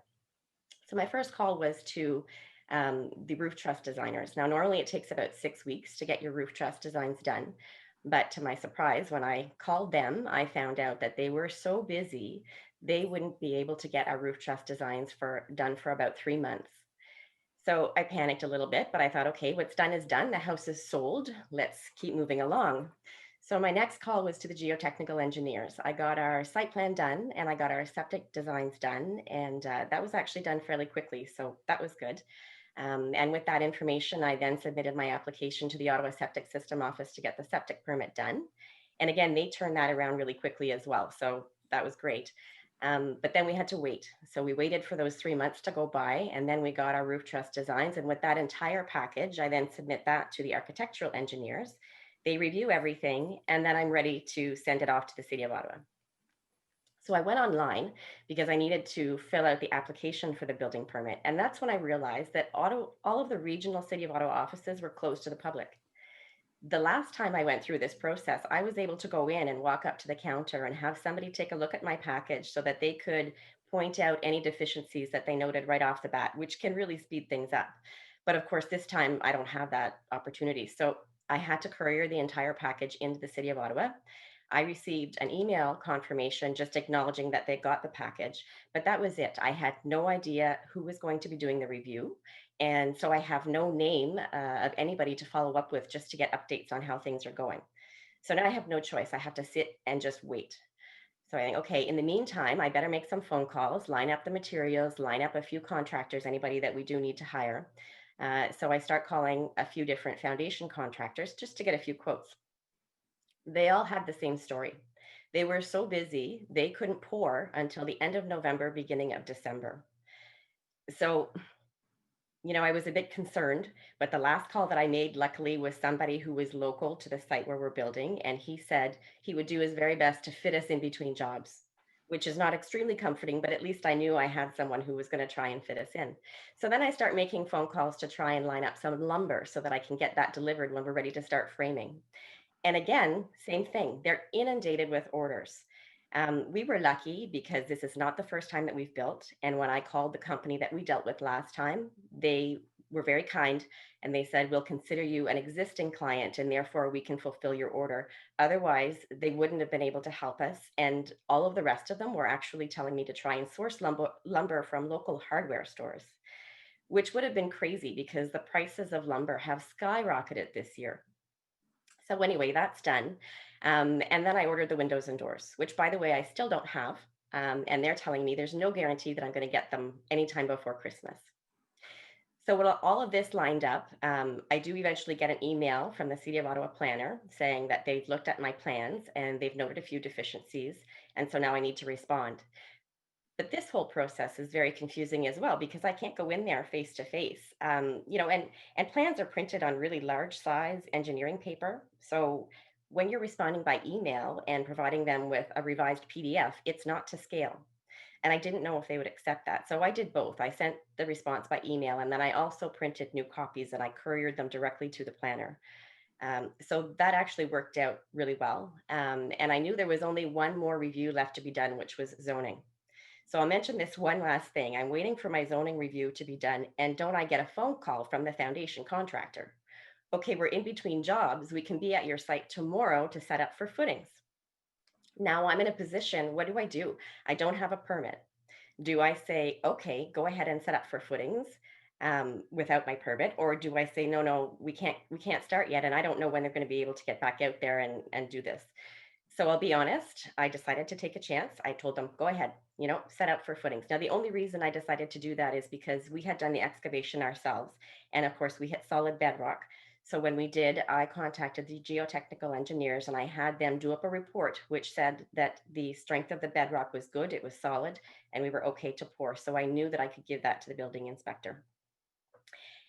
So my first call was to the roof truss designers. Now, normally it takes about 6 weeks to get your roof truss designs done. But to my surprise, when I called them, I found out that they were so busy, they wouldn't be able to get our roof truss designs done for about 3 months. So I panicked a little bit, but I thought, okay, what's done is done. The house is sold. Let's keep moving along. So my next call was to the geotechnical engineers. I got our site plan done and I got our septic designs done. And that was actually done fairly quickly. So that was good. And with that information, I then submitted my application to the Ottawa Septic System Office to get the septic permit done. And again, they turned that around really quickly as well. So that was great. But then we had to wait. So we waited for those 3 months to go by, and then we got our roof truss designs. And with that entire package, I then submit that to the architectural engineers. They review everything, and then I'm ready to send it off to the City of Ottawa. So I went online because I needed to fill out the application for the building permit. And that's when I realized that all of the regional City of Ottawa offices were closed to the public. The last time I went through this process, I was able to go in and walk up to the counter and have somebody take a look at my package so that they could point out any deficiencies that they noted right off the bat, which can really speed things up. But of course, this time I don't have that opportunity. So I had to courier the entire package into the City of Ottawa. I received an email confirmation just acknowledging that they got the package, but that was it. I had no idea who was going to be doing the review. And so I have no name of anybody to follow up with just to get updates on how things are going. So now I have no choice. I have to sit and just wait. So I think, okay, in the meantime, I better make some phone calls, line up the materials, line up a few contractors, anybody that we do need to hire. So I start calling a few different foundation contractors just to get a few quotes. They all had the same story. They were so busy, they couldn't pour until the end of November, beginning of December. So I was a bit concerned, but the last call that I made, luckily, was somebody who was local to the site where we're building. And he said he would do his very best to fit us in between jobs, which is not extremely comforting, but at least I knew I had someone who was going to try and fit us in. So then I start making phone calls to try and line up some lumber so that I can get that delivered when we're ready to start framing. And again, same thing, they're inundated with orders. We were lucky because this is not the first time that we've built. And when I called the company that we dealt with last time, they were very kind and they said, we'll consider you an existing client and therefore we can fulfill your order. Otherwise, they wouldn't have been able to help us. And all of the rest of them were actually telling me to try and source lumber from local hardware stores, which would have been crazy because the prices of lumber have skyrocketed this year. So anyway, that's done. And then I ordered the windows and doors, which, by the way, I still don't have. And they're telling me there's no guarantee that I'm going to get them anytime before Christmas. So with all of this lined up, I do eventually get an email from the City of Ottawa planner saying that they've looked at my plans and they've noted a few deficiencies. And so now I need to respond. But this whole process is very confusing as well because I can't go in there face to face. And plans are printed on really large size engineering paper. So when you're responding by email and providing them with a revised PDF, it's not to scale. And I didn't know if they would accept that. So I did both. I sent the response by email and then I also printed new copies and I couriered them directly to the planner. So that actually worked out really well. And I knew there was only one more review left to be done, which was zoning. So I'll mention this one last thing. I'm waiting for my zoning review to be done. And don't I get a phone call from the foundation contractor? Okay, we're in between jobs. We can be at your site tomorrow to set up for footings. Now I'm in a position, what do? I don't have a permit. Do I say, okay, go ahead and set up for footings without my permit? Or do I say, no, we can't start yet. And I don't know when they're going to be able to get back out there and do this. So I'll be honest, I decided to take a chance. I told them, go ahead, set up for footings. Now, the only reason I decided to do that is because we had done the excavation ourselves. And of course, we hit solid bedrock. So when we did, I contacted the geotechnical engineers and I had them do up a report, which said that the strength of the bedrock was good, it was solid, and we were okay to pour. So I knew that I could give that to the building inspector.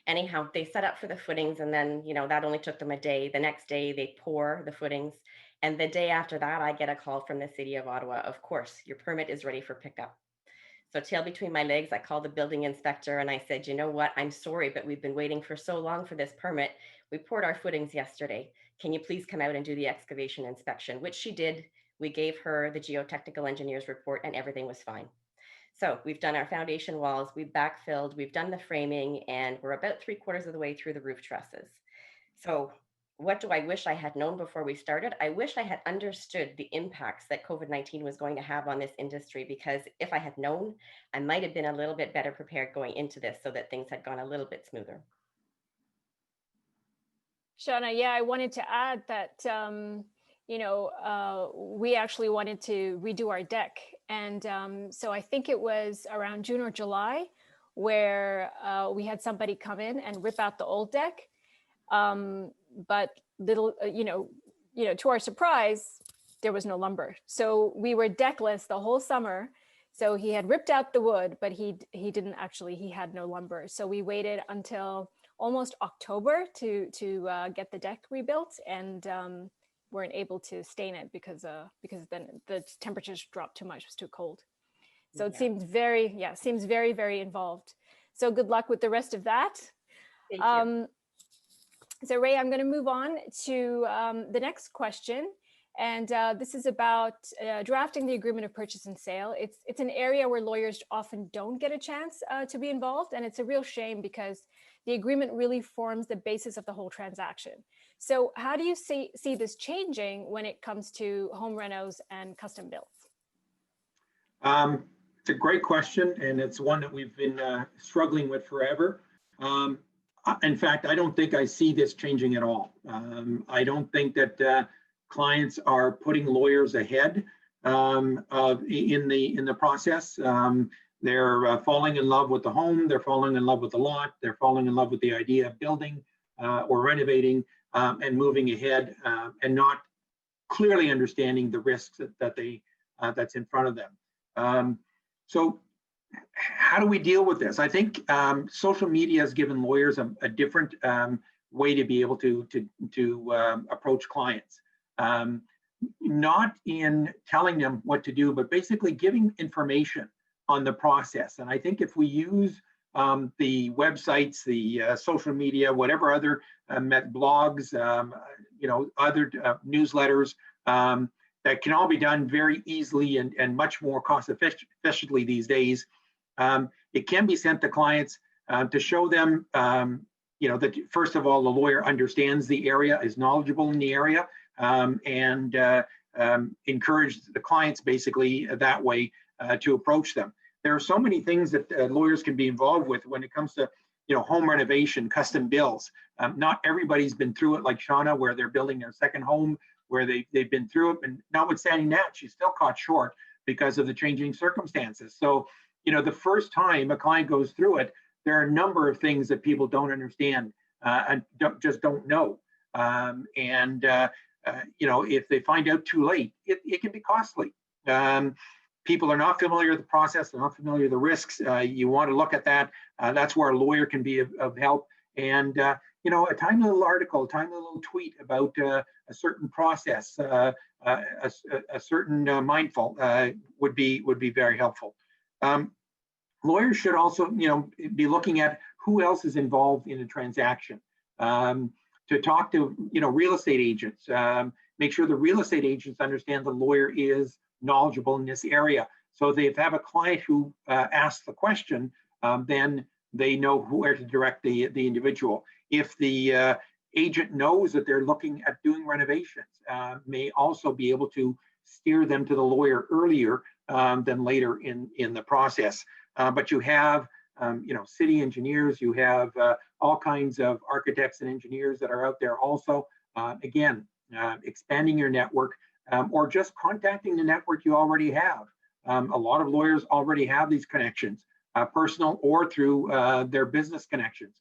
Anyhow, they set up for the footings and then, that only took them a day. The next day they pour the footings. And the day after that, I get a call from the City of Ottawa. Of course, your permit is ready for pickup. So tail between my legs, I called the building inspector and I said, you know what, I'm sorry, but we've been waiting for so long for this permit. We poured our footings yesterday. Can you please come out and do the excavation inspection? Which she did. We gave her the geotechnical engineer's report and everything was fine. So we've done our foundation walls, we've backfilled, we've done the framing, and we're about 3/4 of the way through the roof trusses. So what do I wish I had known before we started? I wish I had understood the impacts that COVID-19 was going to have on this industry, because if I had known, I might have been a little bit better prepared going into this so that things had gone a little bit smoother. Shauna, yeah, I wanted to add that, we actually wanted to redo our deck. And so I think it was around June or July where we had somebody come in and rip out the old deck. But to our surprise, there was no lumber. So we were deckless the whole summer. So he had ripped out the wood, but he didn't actually, he had no lumber. So we waited until almost October to get the deck rebuilt, and weren't able to stain it because then the temperatures dropped too much, it was too cold. So it seems very, very involved. So good luck with the rest of that. Thank you. So Ray, I'm going to move on to the next question. And this is about drafting the agreement of purchase and sale. It's an area where lawyers often don't get a chance to be involved. And it's a real shame because the agreement really forms the basis of the whole transaction. So how do you see this changing when it comes to home renos and custom builds? It's a great question, and it's one that we've been struggling with forever. In fact, I don't think I see this changing at all. I don't think that clients are putting lawyers ahead in the process. They're falling in love with the home. They're falling in love with the lot. They're falling in love with the idea of building or renovating and moving ahead, and not clearly understanding the risks that's in front of them. So how do we deal with this? I think social media has given lawyers a different way to be able to approach clients. Not in telling them what to do, but basically giving information on the process. And I think if we use the websites, the social media, whatever other blogs, other newsletters, that can all be done very easily and much more cost efficiently these days. It can be sent to clients to show them, that first of all, the lawyer understands the area, is knowledgeable in the area, and encourage the clients basically that way to approach them. There are so many things that lawyers can be involved with when it comes to home renovation, custom builds. Not everybody's been through it like Shauna, where they're building their second home, where they've been through it, and notwithstanding that, she's still caught short because of the changing circumstances. So, the first time a client goes through it, there are a number of things that people don't understand and don't know. If they find out too late, it can be costly. People are not familiar with the process, they're not familiar with the risks. You want to look at that. That's where a lawyer can be of help. And a tiny little article, a tiny little tweet about a certain process, a certain mindful would be very helpful. Lawyers should also, be looking at who else is involved in a transaction. To talk to, real estate agents, make sure the real estate agents understand the lawyer is knowledgeable in this area. So if they have a client who asks the question, then they know where to direct the individual. If the agent knows that they're looking at doing renovations, may also be able to steer them to the lawyer earlier than later in the process. But you have, city engineers, you have all kinds of architects and engineers that are out there also. Again, expanding your network or just contacting the network you already have. A lot of lawyers already have these connections, personal or through their business connections.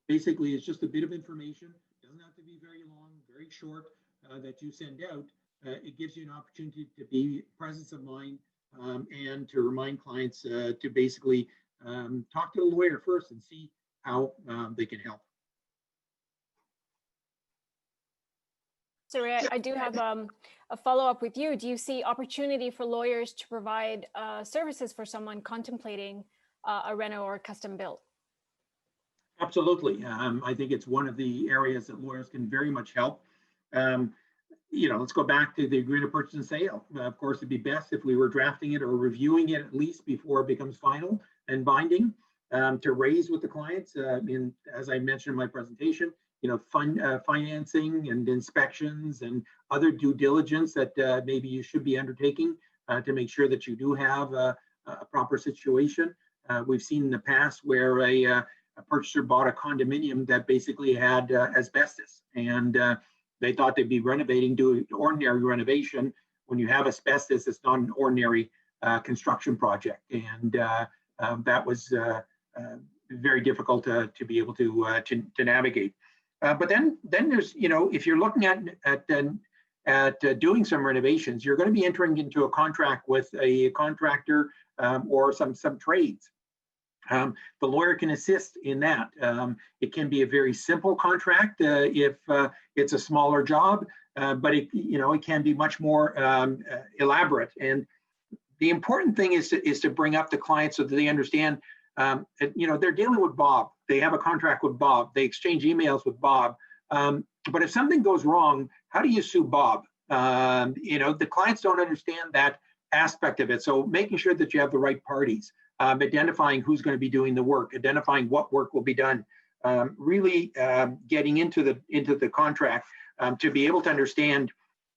Basically, it's just a bit of information. It doesn't have to be very long, very short, that you send out. It gives you an opportunity to be presence of mind and to remind clients to basically talk to the lawyer first and see how they can help. So Ray, I do have a follow-up with you. Do you see opportunity for lawyers to provide services for someone contemplating a reno or a custom build? Absolutely. I think it's one of the areas that lawyers can very much help. Let's go back to the agreement of purchase and sale. Of course, it'd be best if we were drafting it or reviewing it at least before it becomes final and binding to raise with the clients. As I mentioned in my presentation, financing and inspections and other due diligence that maybe you should be undertaking to make sure that you do have a proper situation. We've seen in the past where a purchaser bought a condominium that basically had asbestos, and they thought they'd be renovating, doing ordinary renovation. When you have asbestos, it's not an ordinary construction project, and that was very difficult to be able to navigate. But then there's, if you're looking at doing some renovations, you're going to be entering into a contract with a contractor or some trades. The lawyer can assist in that. It can be a very simple contract if it's a smaller job, but it can be much more elaborate. And the important thing is to bring up the client so that they understand. They're dealing with Bob. They have a contract with Bob. They exchange emails with Bob. But if something goes wrong, how do you sue Bob? The clients don't understand that aspect of it. So making sure that you have the right parties, identifying who's going to be doing the work, identifying what work will be done, really getting into the contract to be able to understand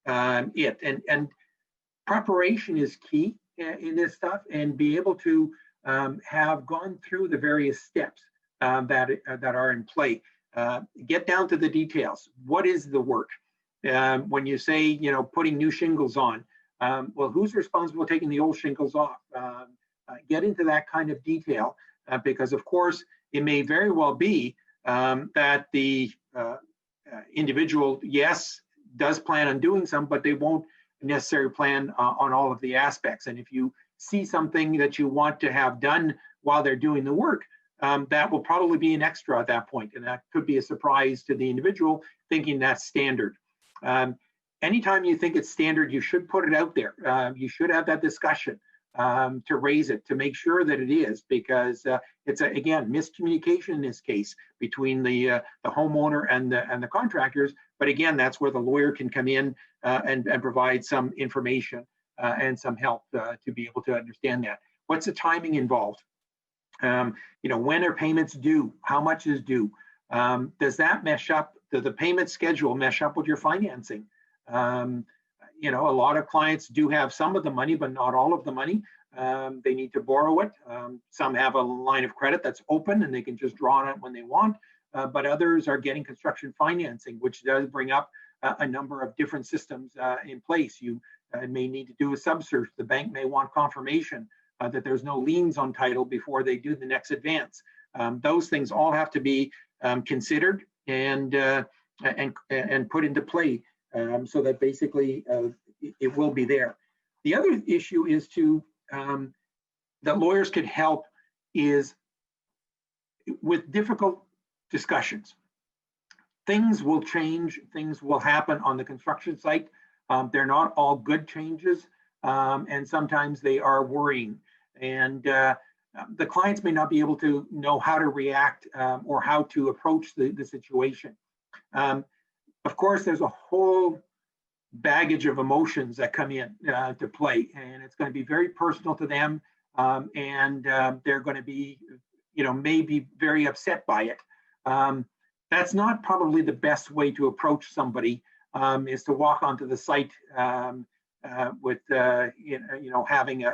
it. And preparation is key in this stuff, and be able to have gone through the various steps that are in play. Get down to the details. What is the work? When you say, putting new shingles on, well, who's responsible for taking the old shingles off? Get into that kind of detail, because of course it may very well be that the individual, yes, does plan on doing some, but they won't necessarily plan on all of the aspects. And if you see something that you want to have done while they're doing the work, that will probably be an extra at that point, and that could be a surprise to the individual thinking that's standard. Anytime you think it's standard, you should put it out there. You should have that discussion to raise it, to make sure that it is, because it's again, miscommunication in this case between the homeowner and the contractors. But again, that's where the lawyer can come in and provide some information and some help to be able to understand that. What's the timing involved? When are payments due? How much is due? Does that mesh up? Does the payment schedule mesh up with your financing? A lot of clients do have some of the money, but not all of the money. They need to borrow it. Some have a line of credit that's open and they can just draw on it when they want. But others are getting construction financing, which does bring up a number of different systems in place. You may need to do a subsearch. The bank may want confirmation that there's no liens on title before they do the next advance. Those things all have to be considered and put into play so that basically it will be there. The other issue is that lawyers can help is with difficult discussions. Things will change, things will happen on the construction site. They're not all good changes, and sometimes they are worrying. And the clients may not be able to know how to react or how to approach the situation. Of course, there's a whole baggage of emotions that come in to play, and it's going to be very personal to them, and they're going to be, maybe very upset by it. That's not probably the best way to approach somebody, is to walk onto the site with, having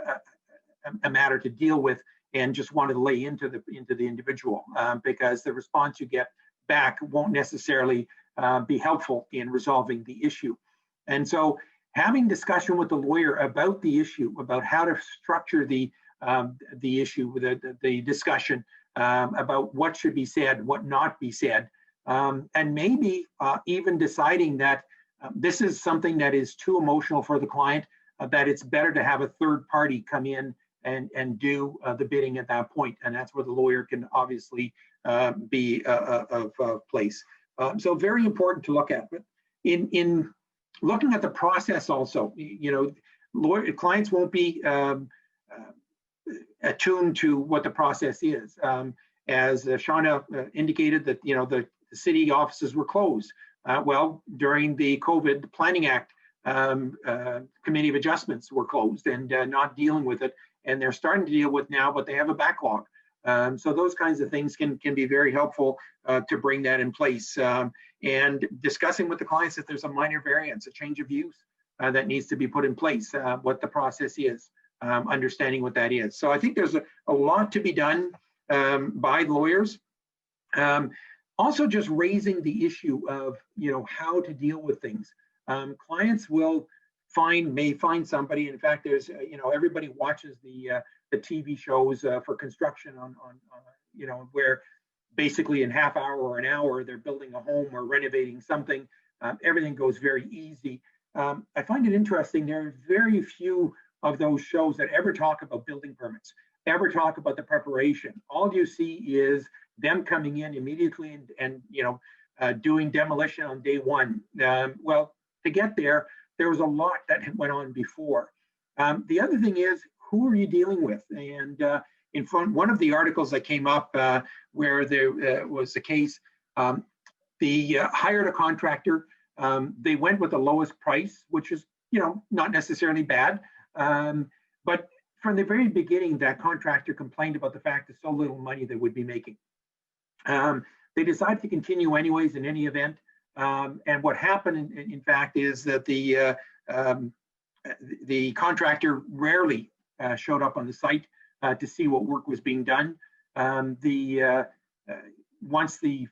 a matter to deal with and just want to lay into the individual, because the response you get back won't necessarily be helpful in resolving the issue. And so having discussion with the lawyer about the issue, about how to structure the issue, the discussion about what should be said, what not be said, and maybe even deciding that this is something that is too emotional for the client, that it's better to have a third party come in and do the bidding at that point. And that's where the lawyer can obviously be of place. So very important to look at. But in looking at the process also, clients won't be attuned to what the process is. As Shauna indicated that, the city offices were closed. Well, during the COVID, the Planning Act Committee of Adjustments were closed and not dealing with it. And they're starting to deal with now, but they have a backlog. So those kinds of things can be very helpful to bring that in place. And discussing with the clients if there's a minor variance, a change of use that needs to be put in place, what the process is, understanding what that is. So I think there's a lot to be done by lawyers. Also just raising the issue of, how to deal with things. Clients may find somebody. In fact, there's, everybody watches the TV shows for construction on where basically in half hour or an hour, they're building a home or renovating something. Everything goes very easy. I find it interesting. There are very few of those shows that ever talk about building permits, ever talk about the preparation. All you see is them coming in immediately and doing demolition on day one. Well, to get there, there was a lot that went on before. The other thing is, who are you dealing with? And in front, one of the articles that came up where there was the case, they hired a contractor. They went with the lowest price, which is not necessarily bad. But from the very beginning, that contractor complained about the fact that so little money they would be making. They decided to continue anyways in any event. And what happened, in fact, is that the contractor rarely showed up on the site to see what work was being done. Once the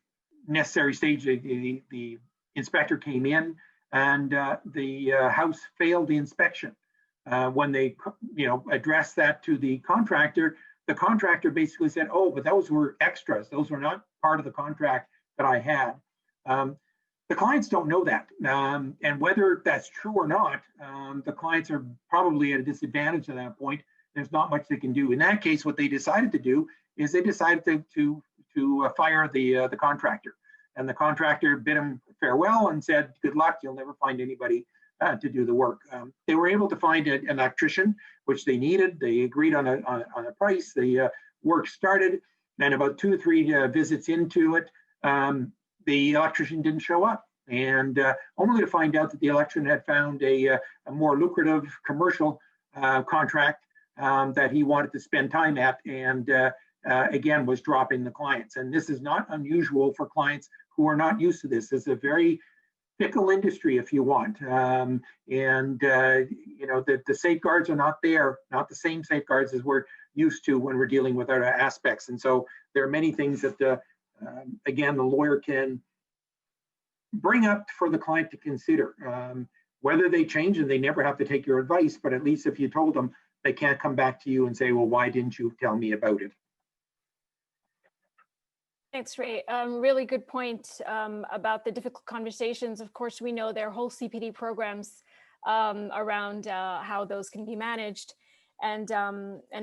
necessary stage, the inspector came in, and the house failed the inspection. When they addressed that to the contractor basically said, "Oh, but those were extras. Those were not part of the contract that I had." The clients don't know that. And whether that's true or not, the clients are probably at a disadvantage at that point. There's not much they can do. In that case, what they decided to do is they decided to fire the contractor. And the contractor bid him farewell and said, "Good luck, you'll never find anybody to do the work." They were able to find an electrician, which they needed. They agreed on a price. The work started, and about 2 or 3 visits into it, the electrician didn't show up, and only to find out that the electrician had found a more lucrative commercial contract that he wanted to spend time at, and again was dropping the clients. And this is not unusual for clients who are not used to this. It's a very fickle industry, if you want, and the safeguards are not there, not the same safeguards as we're used to when we're dealing with other aspects. And so there are many things that again, the lawyer can bring up for the client to consider. Whether they change, and they never have to take your advice, but at least if you told them, they can't come back to you and say, "Well, why didn't you tell me about it?" Thanks, Ray. Really good point about the difficult conversations. Of course, we know there are whole CPD programs around how those can be managed. And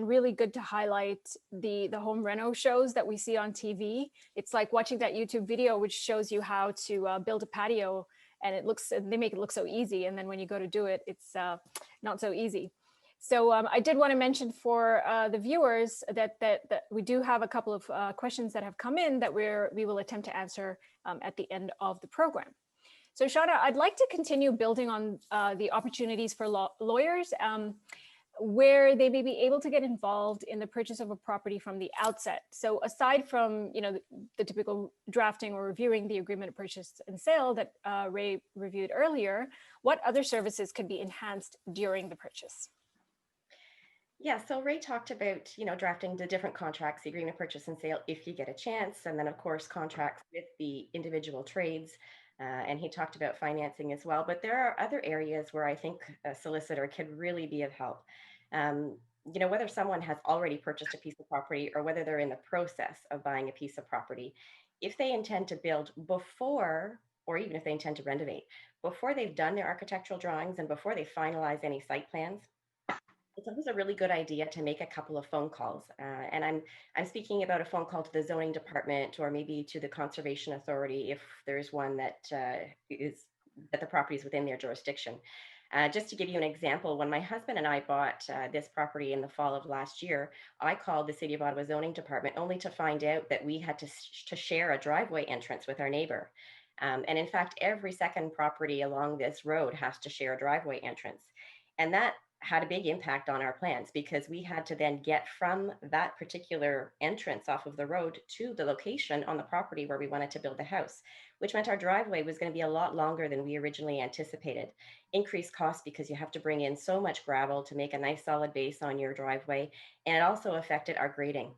really good to highlight the home reno shows that we see on TV. It's like watching that YouTube video, which shows you how to build a patio, and they make it look so easy. And then when you go to do it, it's not so easy. So I did want to mention for the viewers that we do have a couple of questions that have come in that we will attempt to answer at the end of the program. So Shauna, I'd like to continue building on the opportunities for lawyers where they may be able to get involved in the purchase of a property from the outset. So aside from the typical drafting or reviewing the agreement of purchase and sale that Ray reviewed earlier, what other services could be enhanced during the purchase? Yeah, so Ray talked about, drafting the different contracts, the agreement of purchase and sale, if you get a chance, and then of course contracts with the individual trades. And he talked about financing as well. But there are other areas where I think a solicitor can really be of help. Whether someone has already purchased a piece of property or whether they're in the process of buying a piece of property, if they intend to build before, or even if they intend to renovate, before they've done their architectural drawings and before they finalize any site plans, it's always a really good idea to make a couple of phone calls. And I'm speaking about a phone call to the zoning department or maybe to the conservation authority if there's one that the property is within their jurisdiction. Just to give you an example, when my husband and I bought this property in the fall of last year, I called the City of Ottawa zoning department only to find out that we had to share a driveway entrance with our neighbor. And in fact, every second property along this road has to share a driveway entrance. And that had a big impact on our plans because we had to then get from that particular entrance off of the road to the location on the property where we wanted to build the house, which meant our driveway was going to be a lot longer than we originally anticipated. Increased costs because you have to bring in so much gravel to make a nice solid base on your driveway, and it also affected our grading.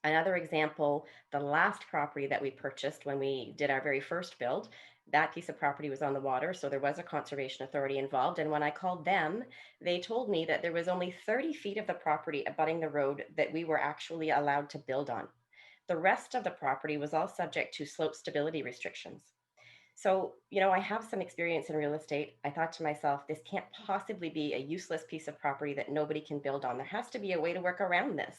Another example, the last property that we purchased when we did our very first build, that piece of property was on the water, so there was a conservation authority involved. And when I called them, they told me that there was only 30 feet of the property abutting the road that we were actually allowed to build on. The rest of the property was all subject to slope stability restrictions. So, I have some experience in real estate. I thought to myself, this can't possibly be a useless piece of property that nobody can build on. There has to be a way to work around this.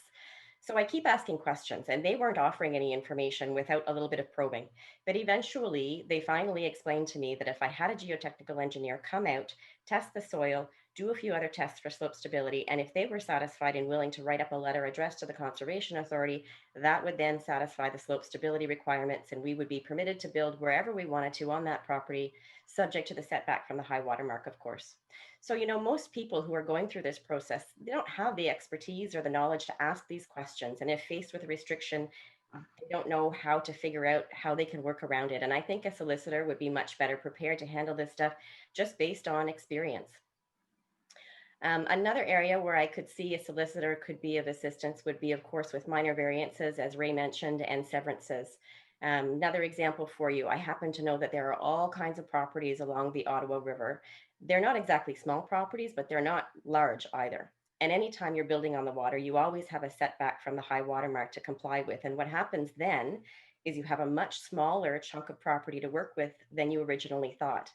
So I keep asking questions, and they weren't offering any information without a little bit of probing. But eventually, they finally explained to me that if I had a geotechnical engineer come out, test the soil, do a few other tests for slope stability, and if they were satisfied and willing to write up a letter addressed to the Conservation Authority, that would then satisfy the slope stability requirements, and we would be permitted to build wherever we wanted to on that property, subject to the setback from the high water mark, of course. So, most people who are going through this process, they don't have the expertise or the knowledge to ask these questions. And if faced with a restriction, they don't know how to figure out how they can work around it. And I think a solicitor would be much better prepared to handle this stuff just based on experience. Another area where I could see a solicitor could be of assistance would be, of course, with minor variances, as Ray mentioned, and severances. Another example for you, I happen to know that there are all kinds of properties along the Ottawa River. They're not exactly small properties, but they're not large either. And anytime you're building on the water, you always have a setback from the high water mark to comply with. And what happens then is you have a much smaller chunk of property to work with than you originally thought.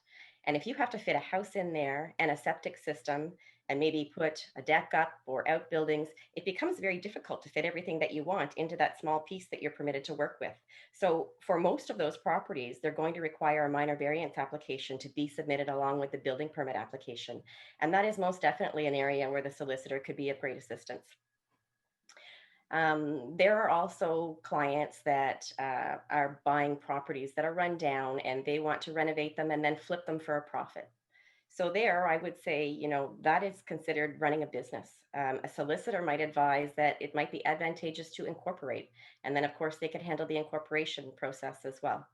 And if you have to fit a house in there and a septic system and maybe put a deck up or outbuildings, it becomes very difficult to fit everything that you want into that small piece that you're permitted to work with. So for most of those properties, they're going to require a minor variance application to be submitted along with the building permit application. And that is most definitely an area where the solicitor could be of great assistance. There are also clients that are buying properties that are run down and they want to renovate them and then flip them for a profit. So there, I would say, that is considered running a business. A solicitor might advise that it might be advantageous to incorporate. And then, of course, they could handle the incorporation process as well.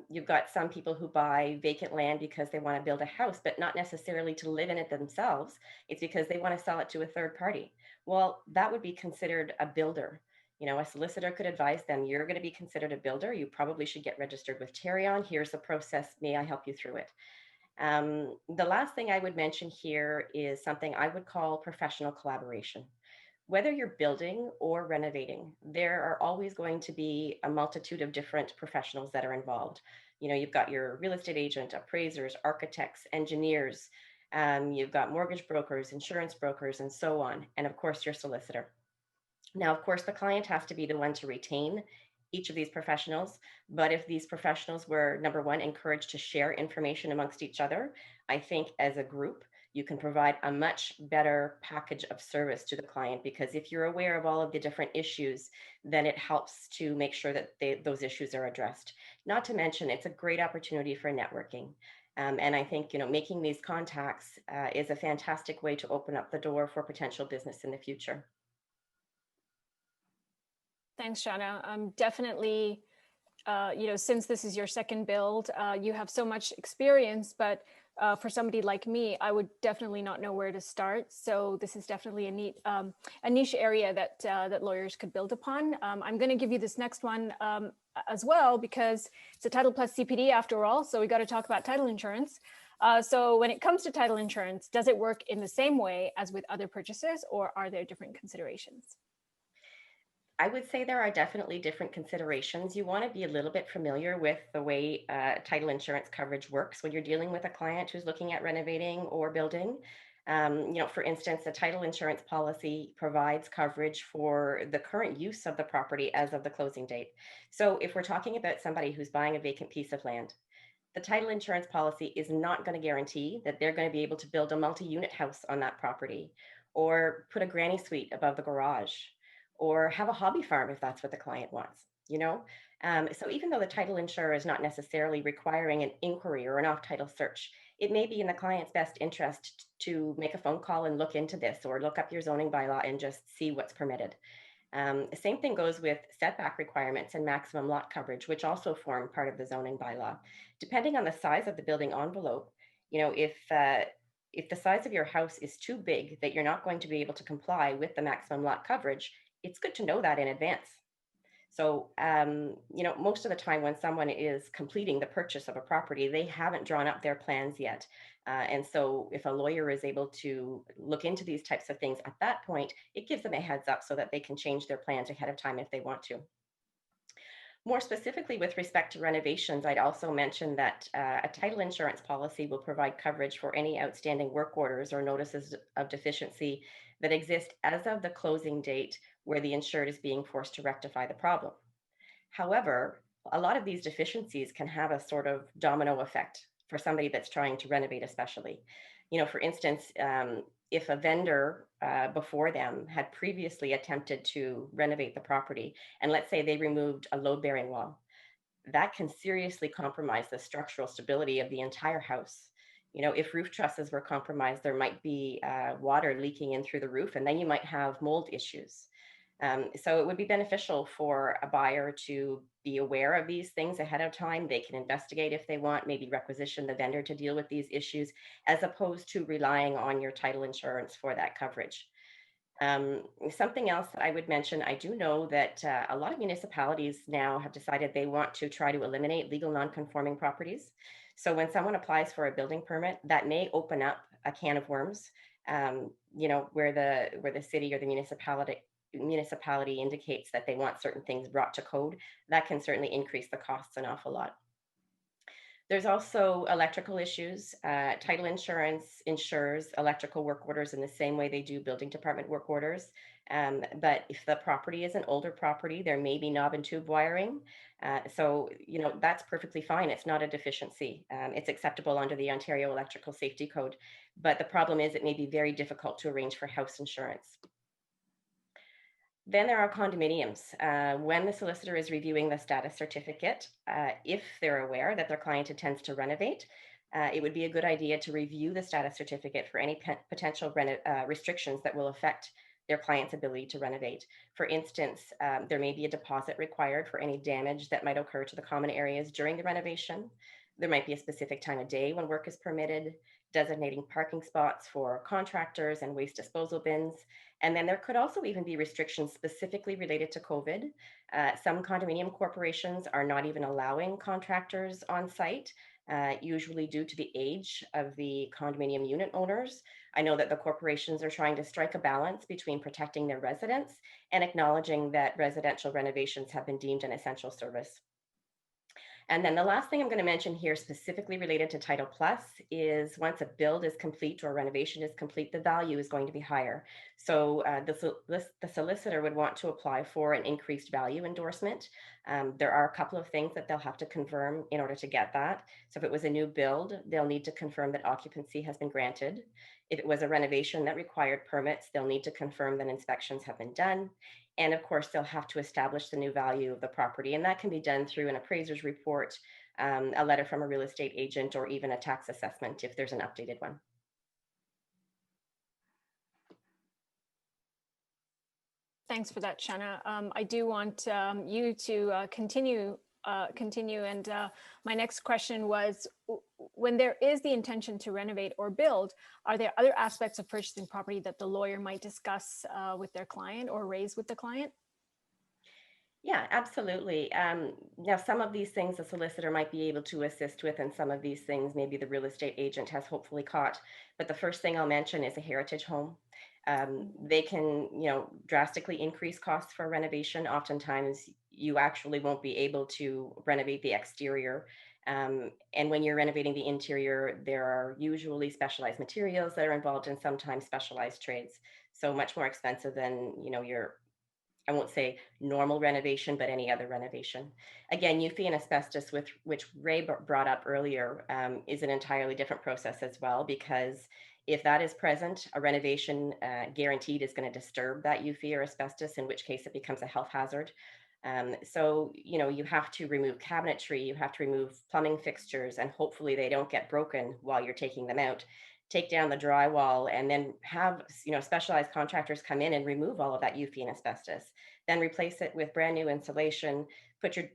You've got some people who buy vacant land because they want to build a house, but not necessarily to live in it themselves. It's because they want to sell it to a third party. Well, that would be considered a builder. A solicitor could advise them, you're going to be considered a builder. You probably should get registered with Tarion. Here's the process. May I help you through it? The last thing I would mention here is something I would call professional collaboration. Whether you're building or renovating, there are always going to be a multitude of different professionals that are involved. You've got your real estate agent, appraisers, architects, engineers, you've got mortgage brokers, insurance brokers, and so on. And of course, your solicitor. Now, of course, the client has to be the one to retain each of these professionals. But if these professionals were, number one, encouraged to share information amongst each other, I think as a group, you can provide a much better package of service to the client, because if you're aware of all of the different issues, then it helps to make sure that those issues are addressed. Not to mention, it's a great opportunity for networking. And I think, making these contacts is a fantastic way to open up the door for potential business in the future. Thanks, Shauna. Definitely, since this is your second build, you have so much experience, but for somebody like me, I would definitely not know where to start. So this is definitely a niche area that lawyers could build upon. I'm going to give you this next one as well, because it's a Title Plus CPD after all. So we got to talk about title insurance. So when it comes to title insurance, does it work in the same way as with other purchases, or are there different considerations? I would say there are definitely different considerations. You want to be a little bit familiar with the way title insurance coverage works when you're dealing with a client who's looking at renovating or building. For instance, a title insurance policy provides coverage for the current use of the property as of the closing date. So if we're talking about somebody who's buying a vacant piece of land, the title insurance policy is not going to guarantee that they're going to be able to build a multi-unit house on that property, or put a granny suite above the garage, or have a hobby farm if that's what the client wants. So even though the title insurer is not necessarily requiring an inquiry or an off-title search, it may be in the client's best interest to make a phone call and look into this, or look up your zoning bylaw and just see what's permitted. The same thing goes with setback requirements and maximum lot coverage, which also form part of the zoning bylaw. Depending on the size of the building envelope, if the size of your house is too big that you're not going to be able to comply with the maximum lot coverage, it's good to know that in advance. So, most of the time when someone is completing the purchase of a property, they haven't drawn up their plans yet. And so if a lawyer is able to look into these types of things at that point, it gives them a heads up so that they can change their plans ahead of time if they want to. More specifically, with respect to renovations, I'd also mention that a title insurance policy will provide coverage for any outstanding work orders or notices of deficiency that exist as of the closing date where the insured is being forced to rectify the problem. However, a lot of these deficiencies can have a sort of domino effect for somebody that's trying to renovate, especially. For instance, if a vendor before them had previously attempted to renovate the property, and let's say they removed a load bearing wall, that can seriously compromise the structural stability of the entire house. If roof trusses were compromised, there might be water leaking in through the roof, and then you might have mold issues. So it would be beneficial for a buyer to be aware of these things ahead of time. They can investigate if they want, maybe requisition the vendor to deal with these issues, as opposed to relying on your title insurance for that coverage. Something else that I would mention, I do know that a lot of municipalities now have decided they want to try to eliminate legal non-conforming properties. So when someone applies for a building permit, that may open up a can of worms, where the city or the municipality indicates that they want certain things brought to code. That can certainly increase the costs an awful lot. There's also electrical issues. Title insurance insures electrical work orders in the same way they do building department work orders. But if the property is an older property, there may be knob and tube wiring. So, that's perfectly fine. It's not a deficiency. It's acceptable under the Ontario Electrical Safety Code. But the problem is it may be very difficult to arrange for house insurance. Then there are condominiums. When the solicitor is reviewing the status certificate, if they're aware that their client intends to renovate, it would be a good idea to review the status certificate for any potential restrictions that will affect their client's ability to renovate. For instance, there may be a deposit required for any damage that might occur to the common areas during the renovation. There might be a specific time of day when work is permitted, designating parking spots for contractors and waste disposal bins. And then there could also even be restrictions specifically related to COVID. Some condominium corporations are not even allowing contractors on site, usually due to the age of the condominium unit owners. I know that the corporations are trying to strike a balance between protecting their residents and acknowledging that residential renovations have been deemed an essential service. And then the last thing I'm going to mention here, specifically related to Title Plus, is once a build is complete or renovation is complete, the value is going to be higher. So the solicitor would want to apply for an increased value endorsement. There are a couple of things that they'll have to confirm in order to get that. So if it was a new build, they'll need to confirm that occupancy has been granted. If it was a renovation that required permits, they'll need to confirm that inspections have been done. And of course, they'll have to establish the new value of the property. And that can be done through an appraiser's report, a letter from a real estate agent, or even a tax assessment if there's an updated one. Thanks for that, Shanna. I do want you to continue. And my next question was, when there is the intention to renovate or build, are there other aspects of purchasing property that the lawyer might discuss with their client or raise with the client? Yeah, absolutely. Now, some of these things the solicitor might be able to assist with, and some of these things maybe the real estate agent has hopefully caught. But the first thing I'll mention is a heritage home. They can, drastically increase costs for renovation. Oftentimes, you actually won't be able to renovate the exterior. And when you're renovating the interior, there are usually specialized materials that are involved and sometimes specialized trades. So much more expensive than, your, I won't say normal renovation, but any other renovation. Again, UFI and asbestos, which Ray brought up earlier, is an entirely different process as well, because if that is present, a renovation guaranteed is going to disturb that UFI or asbestos, in which case it becomes a health hazard. So, you have to remove cabinetry, you have to remove plumbing fixtures, and hopefully they don't get broken while you're taking them out. Take down the drywall, and then have, specialized contractors come in and remove all of that UFI and asbestos. Then replace it with brand new insulation, put your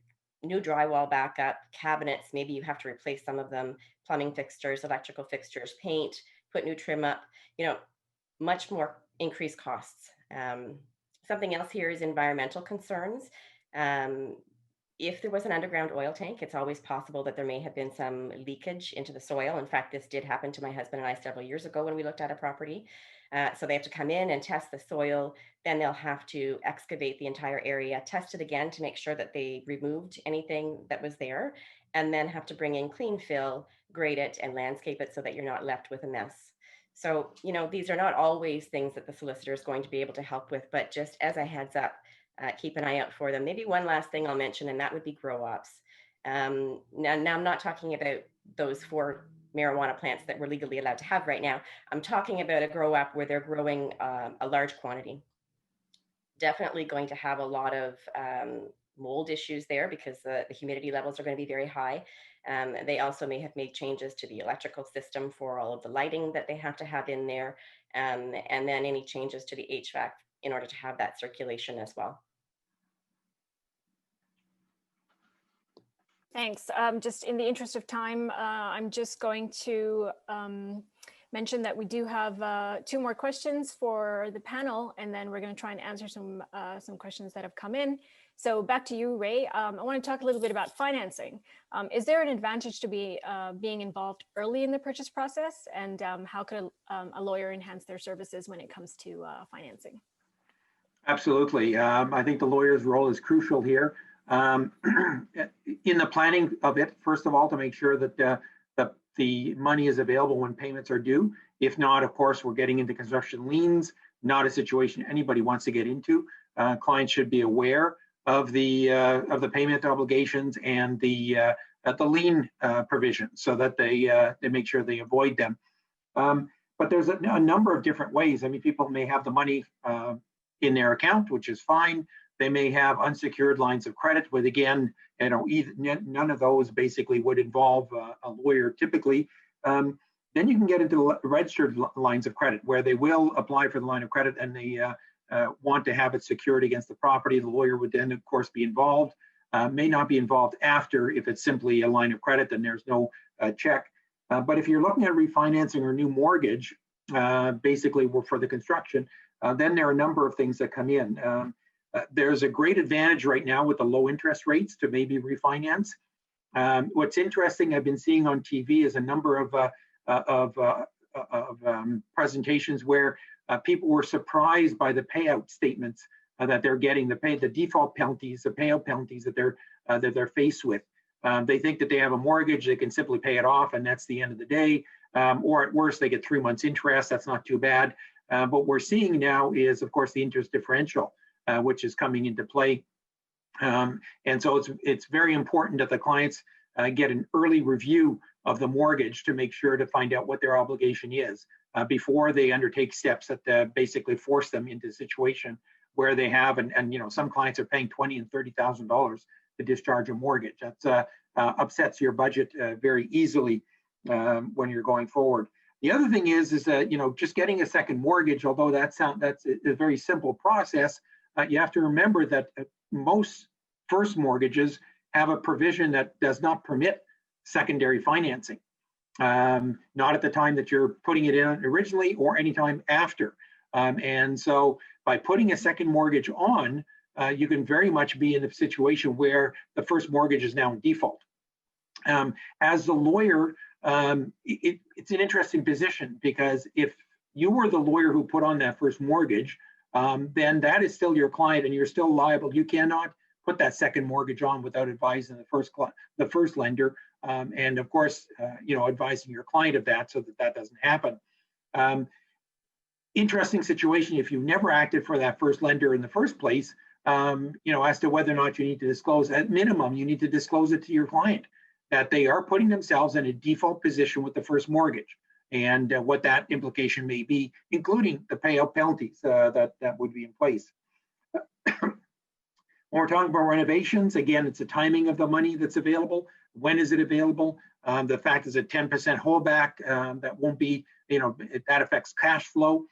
new drywall back up, cabinets, maybe you have to replace some of them, plumbing fixtures, electrical fixtures, paint, put new trim up, much more increased costs. Something else here is environmental concerns. If there was an underground oil tank, it's always possible that there may have been some leakage into the soil. In fact, this did happen to my husband and I several years ago when we looked at a property. So they have to come in and test the soil. Then they'll have to excavate the entire area, test it again to make sure that they removed anything that was there, and then have to bring in clean fill, grade it, and landscape it so that you're not left with a mess. So, you know, these are not always things that the solicitor is going to be able to help with, but just as a heads up, keep an eye out for them. Maybe one last thing I'll mention, and that would be grow ops. Now I'm not talking about those 4 marijuana plants that we're legally allowed to have right now. I'm talking about a grow up where they're growing a large quantity. Definitely going to have a lot of mold issues there because the humidity levels are going to be very high. They also may have made changes to the electrical system for all of the lighting that they have to have in there, and then any changes to the HVAC in order to have that circulation as well. Thanks. Just in the interest of time, I'm just going to mention that we do have 2 more questions for the panel, and then we're going to try and answer some questions that have come in. So back to you, Ray. I want to talk a little bit about financing. Is there an advantage to being involved early in the purchase process, and how could a lawyer enhance their services when it comes to financing? Absolutely. I think the lawyer's role is crucial here. In the planning of it, first of all, to make sure that the money is available when payments are due. If not, of course, we're getting into construction liens, not a situation anybody wants to get into. Clients should be aware of the payment obligations and the lien provisions so that they make sure they avoid them. But there's a number of different ways. I mean, people may have the money in their account, which is fine. They may have unsecured lines of credit, but again, you know, none of those basically would involve a lawyer typically. Then you can get into registered lines of credit where they will apply for the line of credit and they want to have it secured against the property. The lawyer would then, of course, be involved. May not be involved after if it's simply a line of credit and there's no check. But if you're looking at refinancing or new mortgage, basically for the construction, then there are a number of things that come in. There's a great advantage right now with the low interest rates to maybe refinance. What's interesting, I've been seeing on TV is a number of presentations where people were surprised by the payout statements that they're getting, the default penalties, the payout penalties that they're faced with. They think that they have a mortgage, they can simply pay it off, and that's the end of the day. Or at worst, they get 3 months interest. That's not too bad. What we're seeing now is, of course, the interest differential, which is coming into play. And so it's very important that the clients get an early review of the mortgage to make sure to find out what their obligation is before they undertake steps that basically force them into a situation where they have, and you know, some clients are paying $20,000 and $30,000 to discharge a mortgage. That upsets your budget very easily when you're going forward. The other thing is that, you know, just getting a second mortgage, although that's a very simple process, you have to remember that most first mortgages have a provision that does not permit secondary financing, not at the time that you're putting it in originally or anytime after. And so by putting a second mortgage on, you can very much be in a situation where the first mortgage is now in default. As the lawyer, it's an interesting position because if you were the lawyer who put on that first mortgage, then that is still your client and you're still liable. You cannot put that second mortgage on without advising the first lender, and of course, you know, advising your client of that so that that doesn't happen. Interesting situation if you've never acted for that first lender in the first place, you know, as to whether or not you need to disclose. At minimum, you need to disclose it to your client that they are putting themselves in a default position with the first mortgage, and what that implication may be, including the payout penalties that would be in place. When we're talking about renovations, again, it's the timing of the money that's available. When is it available? The fact is a 10% holdback, that won't be, you know, that affects cash flow.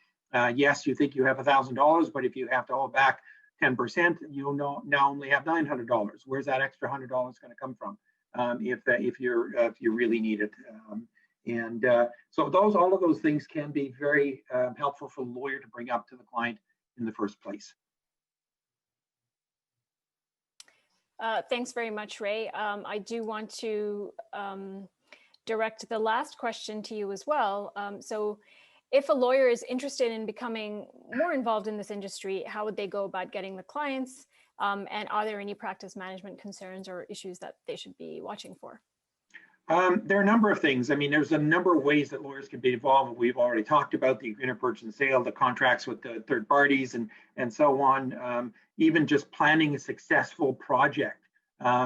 Yes, you think you have $1,000, but if you have to hold back 10%, you now only have $900. Where's that extra $100 going to come from if you really need it? So all of those things can be very helpful for the lawyer to bring up to the client in the first place. Thanks very much, Ray. I do want to direct the last question to you as well. So if a lawyer is interested in becoming more involved in this industry, how would they go about getting the clients? And are there any practice management concerns or issues that they should be watching for? There are a number of things. I mean, there's a number of ways that lawyers can be involved. We've already talked about the agreement of purchase and sale, the contracts with the third parties, and so on. Even just planning a successful project,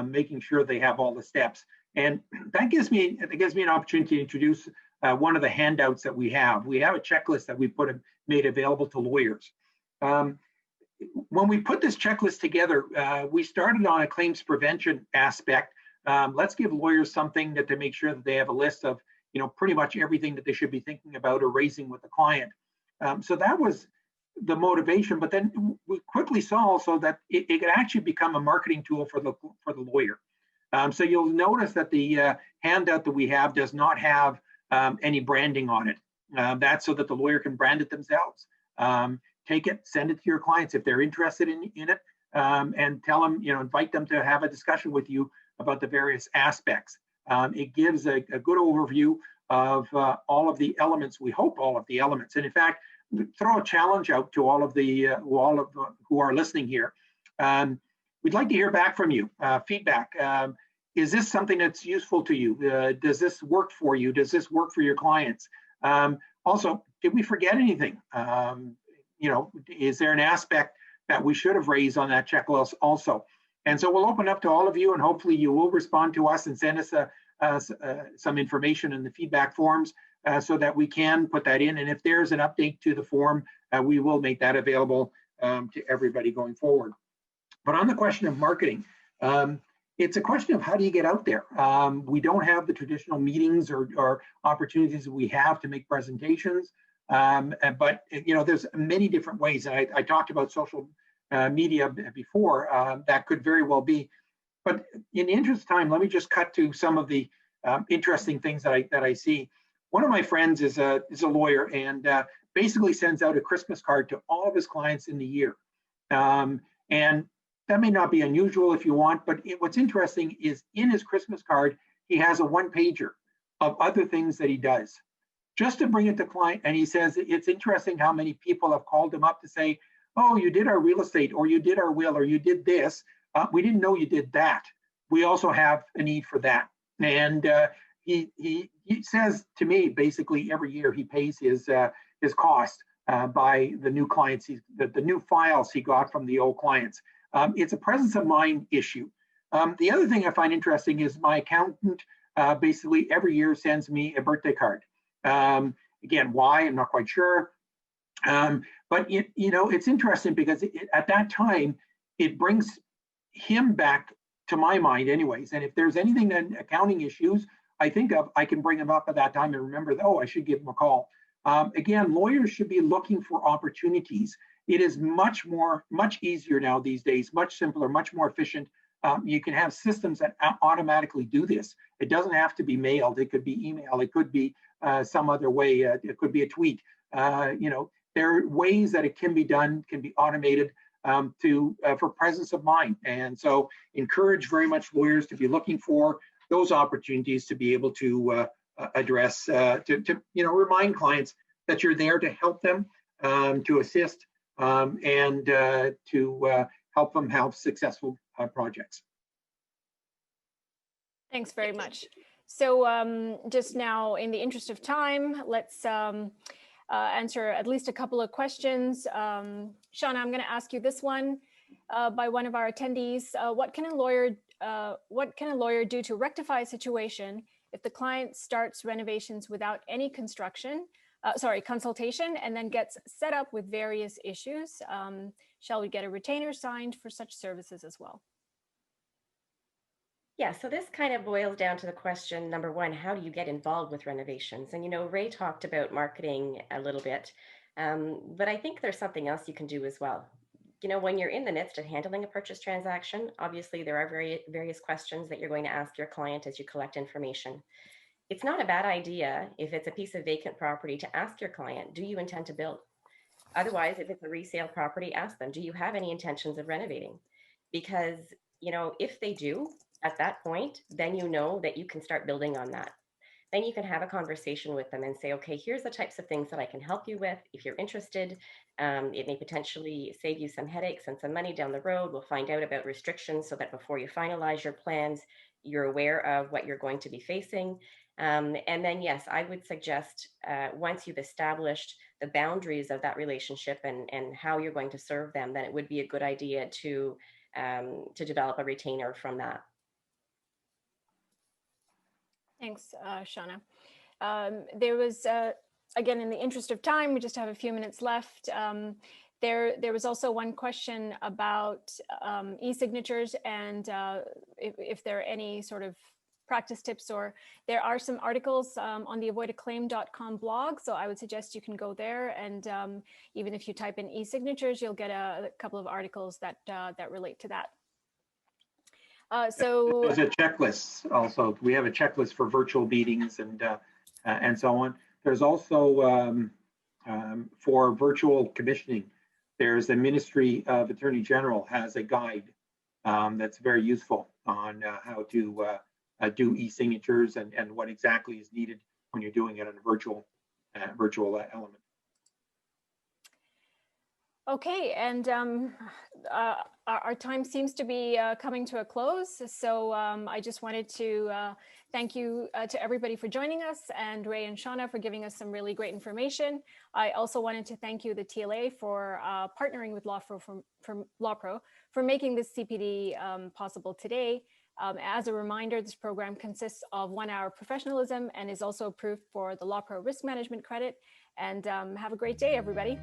making sure they have all the steps. And that gives me an opportunity to introduce one of the handouts that we have. We have a checklist that we made available to lawyers. When we put this checklist together, we started on a claims prevention aspect. Let's give lawyers something to make sure that they have a list of, pretty much everything that they should be thinking about or raising with the client. So that was the motivation, but then we quickly saw also that it could actually become a marketing tool for the lawyer. So you'll notice that the handout that we have does not have any branding on it. That's so that the lawyer can brand it themselves. Take it, send it to your clients if they're interested in it, and tell them, invite them to have a discussion with you about the various aspects. It gives a good overview of all of the elements. We hope all of the elements. And in fact, throw a challenge out to all of who are listening here. We'd like to hear back from you, feedback. Is this something that's useful to you? Does this work for you? Does this work for your clients? Also, did we forget anything? Is there an aspect that we should have raised on that checklist also? And so we'll open up to all of you, and hopefully you will respond to us and send us some information in the feedback forms so that we can put that in. And if there's an update to the form, we will make that available to everybody going forward. But on the question of marketing, it's a question of how do you get out there? We don't have the traditional meetings or opportunities that we have to make presentations, but there's many different ways. And I talked about social media before. That could very well be. But in the interest of time, let me just cut to some of the interesting things that I see. One of my friends is a lawyer and basically sends out a Christmas card to all of his clients in the year. And that may not be unusual if you want, but what's interesting is in his Christmas card, he has a one-pager of other things that he does just to bring it to client. And he says it's interesting how many people have called him up to say, oh, you did our real estate, or you did our will, or you did this. We didn't know you did that. We also have a need for that. And he says to me, basically every year he pays his cost by the new clients, the new files he got from the old clients. It's a presence of mind issue. The other thing I find interesting is my accountant basically every year sends me a birthday card. Again, why? I'm not quite sure. But it's interesting because at that time, it brings him back to my mind anyways. And if there's anything in accounting issues I think of, I can bring him up at that time and remember, I should give him a call. Again, lawyers should be looking for opportunities. It is much easier now these days, much simpler, much more efficient. You can have systems that automatically do this. It doesn't have to be mailed. It could be email. It could be some other way. It could be a tweet. There are ways that it can be done, can be automated for presence of mind. And so encourage very much lawyers to be looking for those opportunities to be able to address, to remind clients that you're there to help them, to assist, and to help them have successful projects. Thanks very much. So just now, in the interest of time, let's answer at least a couple of questions. Shauna, I'm going to ask you this one by one of our attendees. What can a lawyer do to rectify a situation if the client starts renovations without any consultation, and then gets set up with various issues? Shall we get a retainer signed for such services as well? Yeah, so this kind of boils down to the question, number one, how do you get involved with renovations? And, Ray talked about marketing a little bit, but I think there's something else you can do as well. When you're in the midst of handling a purchase transaction, obviously there are various questions that you're going to ask your client as you collect information. It's not a bad idea if it's a piece of vacant property to ask your client, do you intend to build? Otherwise, if it's a resale property, ask them, do you have any intentions of renovating? Because, if they do, at that point, then that you can start building on that. then you can have a conversation with them and say, okay, here's the types of things that I can help you with if you're interested. It may potentially save you some headaches and some money down the road. We'll find out about restrictions so that before you finalize your plans, you're aware of what you're going to be facing. And then, yes, I would suggest once you've established the boundaries of that relationship and how you're going to serve them, then it would be a good idea to develop a retainer from that. Thanks, Shauna. There was, again, in the interest of time, we just have a few minutes left. There was also one question about e-signatures and if there are any sort of practice tips, or there are some articles on the avoidaclaim.com blog. So I would suggest you can go there, and even if you type in e-signatures, you'll get a couple of articles that that relate to that. So there's a checklist also. We have a checklist for virtual meetings and so on. There's also for virtual commissioning, there's the Ministry of Attorney General has a guide that's very useful on how to do e-signatures and what exactly is needed when you're doing it on a virtual element. okay, and our time seems to be coming to a close. So I just wanted to thank you to everybody for joining us, and Ray and Shauna for giving us some really great information. I also wanted to thank you, the TLA, for partnering with LawPro for making this CPD possible today. As a reminder, this program consists of 1 hour professionalism and is also approved for the LawPro Risk Management Credit. And have a great day, everybody.